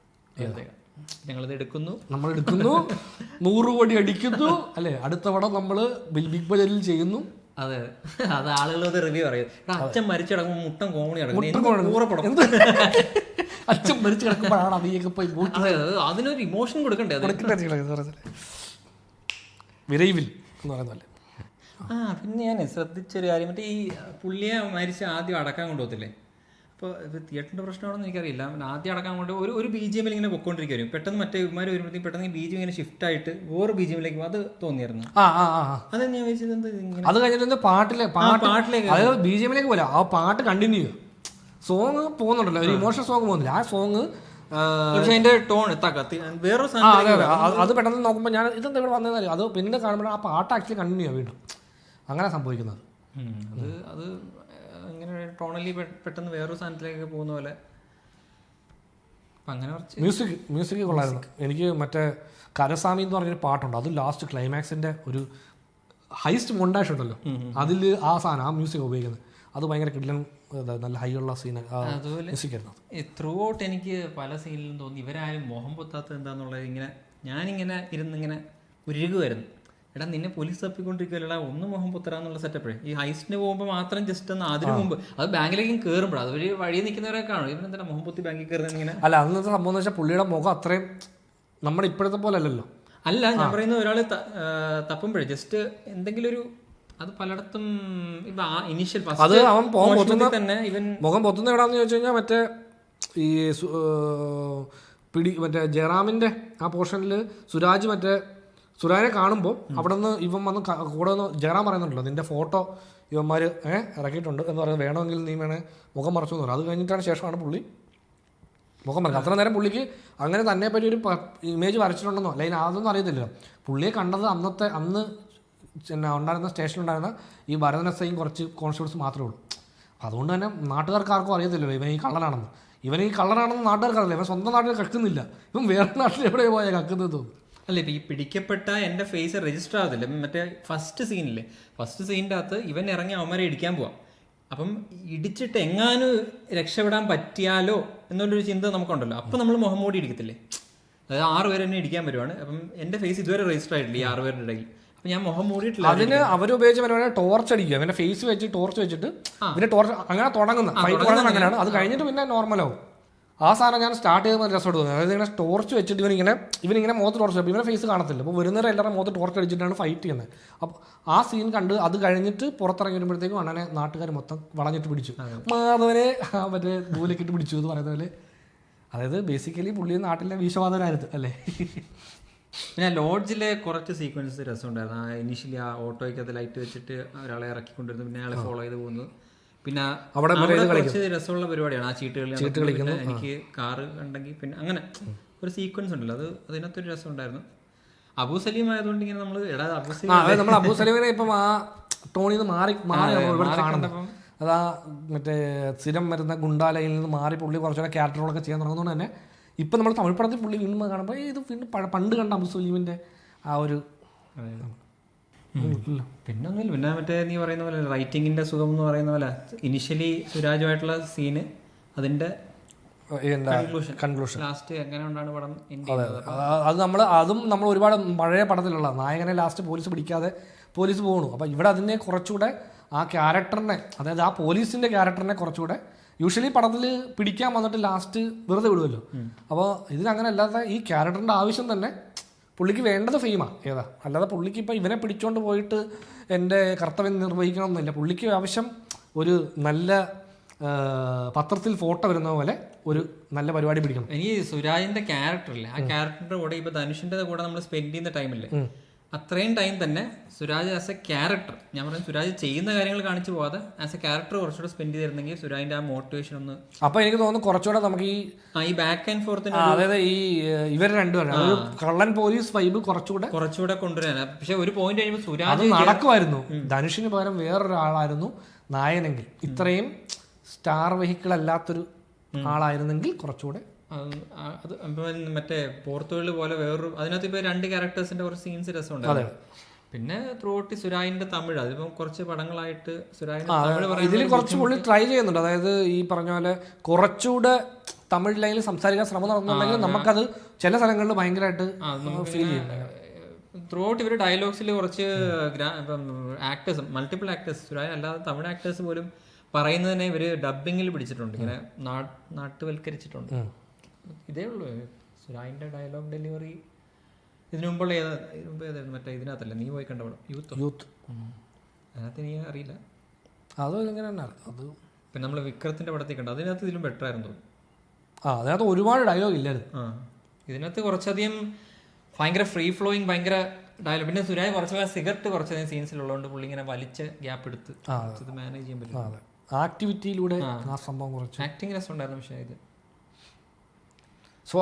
ഞങ്ങളിത് എടുക്കുന്നു, നമ്മൾ എടുക്കുന്നു, 100 കോടി അടിക്കുന്നു അല്ലേ. അടുത്ത പടം നമ്മൾ ബിഗ് ബജറ്റിൽ ചെയ്യുന്നു. അതെ, അത് ആളുകൾ റിവ്യൂ പറയും. അച്ഛൻ മരിച്ചടങ്ങുമ്പോൾ മുട്ടം കോമഡി അച്ഛൻ മരിച്ചു കിടക്കുമ്പോഴാണ് അതിയൊക്കെ പോയി അതിനൊരു ഇമോഷൻ കൊടുക്കണ്ടേ. വിരൈവിൽ എന്ന് പറയുന്നല്ലേ. പിന്നെ ഞാൻ ശ്രദ്ധിച്ചൊരു കാര്യം, മറ്റേ ഈ പുള്ളിയെ മരിച്ച് ആദ്യം അടക്കാൻ കൊണ്ടുപോകത്തില്ലേ, അപ്പോൾ ഇപ്പോൾ തിയേറ്ററിൻ്റെ പ്രശ്നമാണെന്ന് എനിക്കറിയില്ല. ആദ്യം അടക്കം കൊണ്ട് ഒരു ബി ജി എമ്മിൽ ഇങ്ങനെ പൊക്കോണ്ടിരിക്കും, പെട്ടെന്ന് മറ്റേ ഇവന്മാർ വരുമ്പോഴത്തേക്കും പെട്ടെന്ന് ബി ജി എം ഇങ്ങനെ ഷിഫ്റ്റ് ആയിട്ട് വേറെ ബി ജി എമ്മിലേക്ക് അത് തോന്നിയായിരുന്നു. അത് ഞാൻ വെച്ചത് എന്ത് ഇങ്ങനെ അത് കഴിഞ്ഞിട്ട് പാട്ടിലേക്ക് അതായത് ബി ജി എമ്മിലേക്ക് പോലെ ആ പാട്ട് കണ്ടിന്യൂ ചെയ്യും. സോങ് പോകുന്നുണ്ടല്ലോ, ഒരു ഇമോഷണൽ സോങ് പോകുന്നില്ല. ആ സോങ് പക്ഷെ അതിന്റെ ടോൺ വേറൊരു അത് പെട്ടെന്ന് നോക്കുമ്പോൾ ഞാൻ ഇതെന്താ ഇവിടെ വന്നതല്ലേ, അത് പിന്നെ കാണുമ്പോൾ ആ പാട്ട് ആക്ച്വലി കണ്ടിന്യൂ ചെയ്യാം വീണ്ടും. അങ്ങനെ സംഭവിക്കുന്നത് അത് അങ്ങനെ ടോണലി പെട്ടെന്ന് വേറൊരു സാധനത്തിലേക്ക് പോകുന്ന പോലെ. അങ്ങനെ മ്യൂസിക് കൊള്ളായിരുന്നു. എനിക്ക് മറ്റേ കരസാമി എന്ന് പറഞ്ഞൊരു പാട്ടുണ്ട്, അത് ലാസ്റ്റ് ക്ലൈമാക്സിന്റെ ഒരു ഹൈസ്റ്റ് മൊണ്ടാഷ് ഉണ്ടല്ലോ, അതിൽ ആ സാധനം ആ മ്യൂസിക് ഉപയോഗിക്കുന്നത് അത് ഭയങ്കര കിടിലൻ, നല്ല ഹൈ ഉള്ള സീൻ മ്യൂസിക്കായിരുന്നു. ത്രൂ ഔട്ട് എനിക്ക് പല സീനിലും തോന്നി ഇവരാരും മുഖം പൊത്താത്തത് എന്താന്നുള്ളത്. ഞാനിങ്ങനെ ഇരുന്നിങ്ങനെ ഉരുകുമായിരുന്നു. എടാ നിന്നെ പോലീസ് തപ്പിക്കൊണ്ടിരിക്കുമല്ലടാ, ഒന്ന് മുഖം പൊത്തരാന്നുള്ള സെറ്റപ്പേ. ഈ ഹൈസ്റ്റിന് പോകുമ്പോൾ മാത്രം ജസ്റ്റ് ഒന്ന് അതിന് മുമ്പ് അത് ബാങ്കിലേക്കും കയറുമ്പോൾ അത് ഒരു വഴി നിൽക്കുന്നവരൊക്കെ കാണും, ഇവരെന്താ മുഖം പൊത്തി ബാങ്കിൽ കയറുന്നത് ഇങ്ങനെ. അല്ല അന്നത്തെ സംഭവം എന്ന് വെച്ചാൽ പുള്ളിയുടെ മുഖം അത്രയും നമ്മുടെ ഇപ്പോഴത്തെ പോലെ അല്ലല്ലോ. അല്ല ഞാൻ പറയുന്നത് ഒരാൾ തപ്പുമ്പോഴേ ജസ്റ്റ് എന്തെങ്കിലും ഒരു അത് പലയിടത്തും ഇനീഷ്യൽ അത് അവൻ തന്നെ ഇവൻ മുഖം പൊത്തുന്ന എവിടാന്ന് ചോദിച്ചു കഴിഞ്ഞാൽ മറ്റേ ഈ മറ്റേ ജയറാമിന്റെ ആ പോർഷനിൽ സുരാജിനെ കാണുമ്പോൾ അവിടെ നിന്ന് ഇവൻ വന്ന് കൂടെ നിന്ന് ജയറാം പറയുന്നുണ്ടല്ലോ, നിന്റെ ഫോട്ടോ ഇവന്മാർ ഇറക്കിയിട്ടുണ്ട് എന്ന് പറയുന്നത്, വേണമെങ്കിൽ നീ മുഖം മറച്ചു എന്ന് പറയും. അത് കഴിഞ്ഞിട്ടാണ് ശേഷമാണ് പുള്ളി മുഖം മറക്കുക. അത്ര നേരം പുള്ളിക്ക് അങ്ങനെ തന്നെ പറ്റി ഒരു ഇമേജ് വരച്ചിട്ടുണ്ടെന്നോ അല്ലെങ്കിൽ അതൊന്നും അറിയത്തില്ലല്ലോ. പുള്ളിയെ കണ്ടത് അന്ന് ഉണ്ടായിരുന്ന സ്റ്റേഷനിലുണ്ടായിരുന്ന ഈ ഭരതൻ എസ് ഐയും കുറച്ച് കോൺസ്റ്റബിൾസ് മാത്രമേ ഉള്ളൂ. അതുകൊണ്ട് തന്നെ നാട്ടുകാർക്ക് ആർക്കും അറിയത്തില്ലല്ലോ ഇവൻ ഈ കള്ളനാണെന്ന് നാട്ടുകാർക്ക് അറിയില്ല. ഇവൻ സ്വന്തം നാട്ടിൽ കക്കുന്നില്ല, ഇവൻ വേറെ നാട്ടിൽ എവിടെ പോയാൽ കക്കുന്നത് തോന്നും. അല്ല ഇപ്പം ഈ പിടിക്കപ്പെട്ട എൻ്റെ ഫേസ് രജിസ്റ്റർ ആകത്തില്ല. മറ്റേ ഫസ്റ്റ് സീനിൻ്റെ അകത്ത് ഇവൻ ഇറങ്ങി അവന്മാരെ ഇടിക്കാൻ പോവാം. അപ്പം ഇടിച്ചിട്ട് എങ്ങാനും രക്ഷപ്പെടാൻ പറ്റിയാലോ എന്നുള്ളൊരു ചിന്ത നമുക്കുണ്ടല്ലോ. അപ്പം നമ്മൾ മുഖം മൂടി ഇടിക്കത്തില്ലേ, അതായത് 6 പേര് തന്നെ ഇടിക്കാൻ വരുവാണ്. അപ്പം എൻ്റെ ഫേസ് ഇതുവരെ രജിസ്റ്റർ ആയിട്ടില്ല ഈ 6 പേരുടെ ഇടയിൽ. അപ്പം ഞാൻ മുഖം മൂടിയിട്ടില്ല. അതിന് അവരുപയോഗിച്ച പരിപാടി ടോർച്ച് അടിക്കുക, അവൻ്റെ ഫേസ് വെച്ച് ടോർച്ച് വെച്ചിട്ട് പിന്നെ ടോർച്ച് അങ്ങനെ തുടങ്ങുന്ന ഫൈറ്റ് അങ്ങനെയാണ്. അത് കഴിഞ്ഞിട്ട് പിന്നെ നോർമലാവും. ആ സാധനം ഞാൻ സ്റ്റാർട്ട് ചെയ്യുമ്പോൾ രസമായിട്ട് തോന്നുന്നത്. അതായത് ഇങ്ങനെ ടോർച്ച് വെച്ചിട്ട് ഇവനിങ്ങനെ മുഖത്ത് ടോർച്ച് വെക്കും, ഇവരുടെ ഫേസ് കാണത്തില്ല. അപ്പോൾ വരുന്നവരെ എല്ലാവരും മുഖത്ത് ടോർച്ച് അടിച്ചിട്ടാണ് ഫൈറ്റ് ചെയ്യുന്നത്. അപ്പോൾ ആ സീൻ കണ്ട് അത് കഴിഞ്ഞിട്ട് പുറത്തിറങ്ങി വരുമ്പോഴത്തേക്കും അണ്ണനെ നാട്ടുകാർ മൊത്തം വളഞ്ഞിട്ട് പിടിച്ചു, മാധവനെ മറ്റേ ദൂലേക്കിട്ട് പിടിച്ചു എന്ന് പറയുന്ന പോലെ. അതായത് ബേസിക്കലി പുള്ളി നാട്ടിലെ വീശവാദനായിരുന്നു അല്ലേ. പിന്നെ ലോഡ്ജിലെ കുറച്ച് സീക്വൻസ് രസമുണ്ടായിരുന്നു. ഇനീഷ്യലി ആ ഓട്ടോയ്ക്കകത്ത് ലൈറ്റ് വെച്ചിട്ട് ഒരാളെ ഇറക്കിക്കൊണ്ടിരുന്നു, പിന്നെ അയാളെ ഫോളോ ചെയ്ത് പോകുന്നു. പിന്നെ അവിടെ കുറച്ച് രസമുള്ള പരിപാടിയാണ് ആ ചീട്ട് കളിക്കുന്നത്. എനിക്ക് കാറ് കണ്ടെങ്കിൽ പിന്നെ അങ്ങനെ ഒരു സീക്വൻസ് ഉണ്ടല്ലോ, അതിനകത്തൊരു രസം ഉണ്ടായിരുന്നു. അബു സലീം ആയതുകൊണ്ട് ഇങ്ങനെ നമ്മൾ നമ്മൾ അബു സലീമിനെ ഇപ്പം ആ ടോണിൽ നിന്ന് മാറി കാണുന്നപ്പം അതാ മറ്റേ സ്ഥിരം വരുന്ന ഗുണ്ടാലയിൽ നിന്ന് മാറി പുള്ളി കുറച്ചുകൂടെ ക്യാരക്ടറുകളൊക്കെ ചെയ്യാൻ തുടങ്ങുന്നതുകൊണ്ട് തന്നെ ഇപ്പം നമ്മൾ തമിഴ് പടത്തിൽ പുള്ളി വീണ്ടും കാണുമ്പോൾ ഇത് വീണ്ടും പണ്ട് കണ്ട അബു സലീമിൻ്റെ ആ ഒരു പിന്നെ ഒന്നുമില്ല. പിന്നെ മറ്റേ നീ പറയുന്ന പോലെ റൈറ്റിങ്ങിന്റെ സുഖം എന്ന് പറയുന്ന പോലെ ഇനിഷ്യലി സുരാജുമായിട്ടുള്ള സീന് അതിന്റെ കൺക്ലൂഷൻ ലാസ്റ്റ് എങ്ങനെ കൊണ്ടാണ് പടം. അത് അതും നമ്മൾ ഒരുപാട് പഴയ പടത്തിലുള്ള നായകനെ ലാസ്റ്റ് പോലീസ് പിടിക്കാതെ പോലീസ് പോകണു. അപ്പം ഇവിടെ അതിനെ കുറച്ചുകൂടെ ആ ക്യാരക്ടറിനെ, അതായത് ആ പോലീസിന്റെ ക്യാരക്ടറിനെ കുറച്ചുകൂടെ യൂഷ്വലി പടത്തിൽ പിടിക്കാൻ വന്നിട്ട് ലാസ്റ്റ് വെറുതെ വിടുമല്ലോ. അപ്പോൾ ഇതിനങ്ങനെ അല്ലാതെ ഈ ക്യാരക്ടറിന്റെ ആവശ്യം തന്നെ പുള്ളിക്ക് വേണ്ടത് ഫെയിമാണ് ഏതാ, അല്ലാതെ പുള്ളിക്ക് ഇപ്പം ഇവനെ പിടിച്ചോണ്ട് പോയിട്ട് എൻ്റെ കർത്തവ്യം നിർവഹിക്കണം എന്നില്ല. പുള്ളിക്ക് ആവശ്യം ഒരു നല്ല പത്രത്തിൽ ഫോട്ടോ വരുന്ന പോലെ ഒരു നല്ല പരിപാടി പിടിക്കണം. എനിക്ക് സുരാജിന്റെ ക്യാരക്ടറില്ലേ, ആ ക്യാരക്ടറിന്റെ കൂടെ ഇപ്പൊ ധനുഷിന്റെ കൂടെ നമ്മൾ സ്പെൻഡ് ചെയ്യുന്ന ടൈമില്ലേ, അത്രയും ടൈം തന്നെ സുരാജ് ആസ് എ ക്യാരക്ടർ, ഞാൻ പറയുന്നത് സുരാജ് ചെയ്യുന്ന കാര്യങ്ങൾ കാണിച്ചു പോകാതെ ആസ് എ ക്യാരക്ടർ കുറച്ചുകൂടെ സ്പെൻഡ് ചെയ്തിരുന്നെങ്കിൽ സുരാജിന്റെ ആ മോട്ടിവേഷൻ ഒന്ന്. അപ്പൊ എനിക്ക് തോന്നുന്നു കുറച്ചുകൂടെ നമുക്ക് ഈ ബാക്ക് ആൻഡ് ഫോർത്തിന്, അതായത് ഈ ഇവർ രണ്ടുപേരും ഒരു കള്ളൻ പോലീസ് വൈബ് കുറച്ചുകൂടെ കൊണ്ടുവരാൻ. പക്ഷെ ഒരു പോയിന്റ് കഴിയുമ്പോൾ സുരാജ് നടക്കുമായിരുന്നു. ധനുഷിന് പകരം വേറൊരാളായിരുന്നു നായനെങ്കിൽ, ഇത്രയും സ്റ്റാർ വെഹിക്കിൾ അല്ലാത്തൊരു ആളായിരുന്നെങ്കിൽ കുറച്ചുകൂടെ. അത് മറ്റേ പോർത്തുഗൽ പോലെ വേറൊരു അതിനകത്ത് ഇപ്പൊ 2 ക്യാരക്ടേഴ്സിന്റെ കുറച്ച് സീൻസ് രസമുണ്ടായിരുന്നു. പിന്നെ ത്രൂ ഔട്ട് സുരാജിന്റെ തമിഴ്, അതിപ്പം കുറച്ച് പടങ്ങളായിട്ട് ഇതിൽ കുറച്ച് പുള്ളി ട്രൈ ചെയ്യുന്നുണ്ട്. അതായത് ഈ പറഞ്ഞ പോലെ കുറച്ചുകൂടെ തമിഴ് ലൈനിൽ സംസാരിക്കാൻ ശ്രമം നടന്നുണ്ടെങ്കിൽ നമുക്കത് ചില സ്ഥലങ്ങളിൽ ഭയങ്കരമായിട്ട് ഫീൽ ചെയ്യും. ത്രൂ ഔട്ട് ഇവർ ഡയലോഗ്സിൽ കുറച്ച് ആക്ടേഴ്സ്, മൾട്ടിപ്പിൾ ആക്ടേഴ്സ്, സുരാജ് അല്ലാതെ തമിഴ് ആക്ടേഴ്സ് പോലും പറയുന്നതിനെ ഇവര് ഡബിങ്ങിൽ പിടിച്ചിട്ടുണ്ട്, ഇങ്ങനെ നാട്ടുവൽക്കരിച്ചിട്ടുണ്ട്. ഇതേ ഉള്ളൂ സുരാജിന്റെ ഡയലോഗ് ഡെലിവറി. ഇതിനു മുമ്പുള്ള ഏതായിരുന്നു മറ്റേ ഇതിനകത്തല്ല നീ പോയി കണ്ട പടം യൂത്ത്, അതിനകത്ത് നീ അറിയില്ല. അത് ഇങ്ങനെ അത് പിന്നെ നമ്മൾ വിക്രത്തിന്റെ പടത്തിൽ കണ്ടു, അതിനകത്ത് ഇതിലും ബെറ്റർ ആയിരുന്നു തോന്നുന്നു. അതിനകത്ത് ഒരുപാട് ഡയലോഗ് ഇല്ലായിരുന്നു. ഇതിനകത്ത് കുറച്ചധികം ഭയങ്കര ഫ്രീ ഫ്ലോയിങ്, ഭയങ്കര ഡയലോഗ്. പിന്നെ സുരാജ് കുറച്ച് സിഗരറ്റ് കുറച്ചധികം സീൻസിലുള്ളതുകൊണ്ട് പുള്ളി ഇങ്ങനെ വലിച്ച് ഗ്യാപ്പ് എടുത്ത് ഇത് മാനേജ് ചെയ്യാൻ പറ്റും. ആക്ടിവിറ്റിയിലൂടെ ആ സംഭവം കുറച്ച് ആക്ടിങ് രസം ഉണ്ടായിരുന്നു. പക്ഷേ ഇത്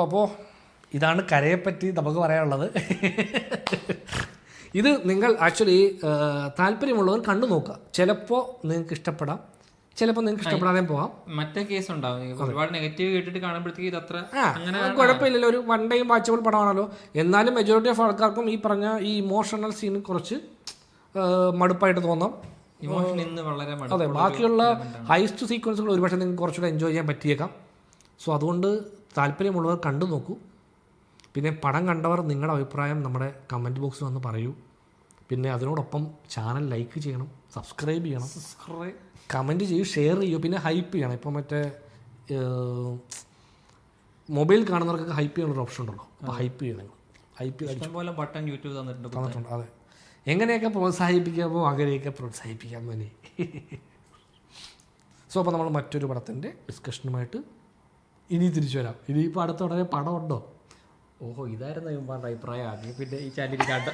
അപ്പോൾ ഇതാണ് കരയെപ്പറ്റി നമുക്ക് പറയാനുള്ളത്. ഇത് നിങ്ങൾ ആക്ച്വലി താല്പര്യമുള്ളവർ കണ്ടു നോക്കുക. ചിലപ്പോൾ നിങ്ങൾക്ക് ഇഷ്ടപ്പെടാം, ചിലപ്പോൾ നിങ്ങൾക്ക് ഇഷ്ടപ്പെടാതെ പോകാം. മറ്റേ കേസ് ഉണ്ടാവും, ഒരുപാട് നെഗറ്റീവ് കേട്ടിട്ട് കാണുമ്പോഴത്തേക്ക് ഇത് അത്ര അങ്ങനെ കുഴപ്പമില്ലല്ലോ, ഒരു വൺ ടൈം വാച്ചബിൾ പടമാണല്ലോ. എന്നാലും മെജോറിറ്റി ഓഫ് ആൾക്കാർക്കും ഈ പറഞ്ഞ ഈ ഇമോഷണൽ സീൻ കുറച്ച് മടുപ്പായിട്ട് തോന്നാം. ഇമോഷൻ ഇന്ന് വളരെ അതെ, ബാക്കിയുള്ള ഹൈസ്റ്റ് സീക്വൻസുകൾ ഒരുപക്ഷെ നിങ്ങൾക്ക് കുറച്ചുകൂടെ എൻജോയ് ചെയ്യാൻ പറ്റിയേക്കാം. സോ അതുകൊണ്ട് താല്പര്യമുള്ളവർ കണ്ടു നോക്കൂ. പിന്നെ പടം കണ്ടവർ നിങ്ങളുടെ അഭിപ്രായം നമ്മുടെ കമൻറ്റ് ബോക്സിൽ വന്ന് പറയൂ. പിന്നെ അതിനോടൊപ്പം ചാനൽ ലൈക്ക് ചെയ്യണം, സബ്സ്ക്രൈബ് ചെയ്യണം, കമൻറ്റ് ചെയ്യൂ, ഷെയർ ചെയ്യൂ, പിന്നെ ഹൈപ്പ് ചെയ്യണം. ഇപ്പോൾ മറ്റേ മൊബൈൽ കാണുന്നവർക്കൊക്കെ ഹൈപ്പ് ചെയ്യാനുള്ളൊരു ഓപ്ഷൻ ഉണ്ടല്ലോ, അപ്പോൾ ഹൈപ്പ് ചെയ്യണം. ഇഷ്ടംപോലെ ബട്ടൺ യൂട്യൂബ് തന്നിട്ടുണ്ട്. അതെ, എങ്ങനെയൊക്കെ പ്രോത്സാഹിപ്പിക്കാമോ അങ്ങനെയൊക്കെ പ്രോത്സാഹിപ്പിക്കാൻ വേണ്ടി. സോ അപ്പോൾ നമ്മൾ മറ്റൊരു പടത്തിൻ്റെ ഡിസ്കഷനുമായിട്ട് ഇനി തിരിച്ചു വരാം. ഇനിയിപ്പോൾ അടുത്ത ഉടനെ പടം ഉണ്ടോ? ഓഹോ, ഇതായിരുന്നു അഭിപ്രായം. പിന്നെ ഈ ചാനലിൽ കണ്ട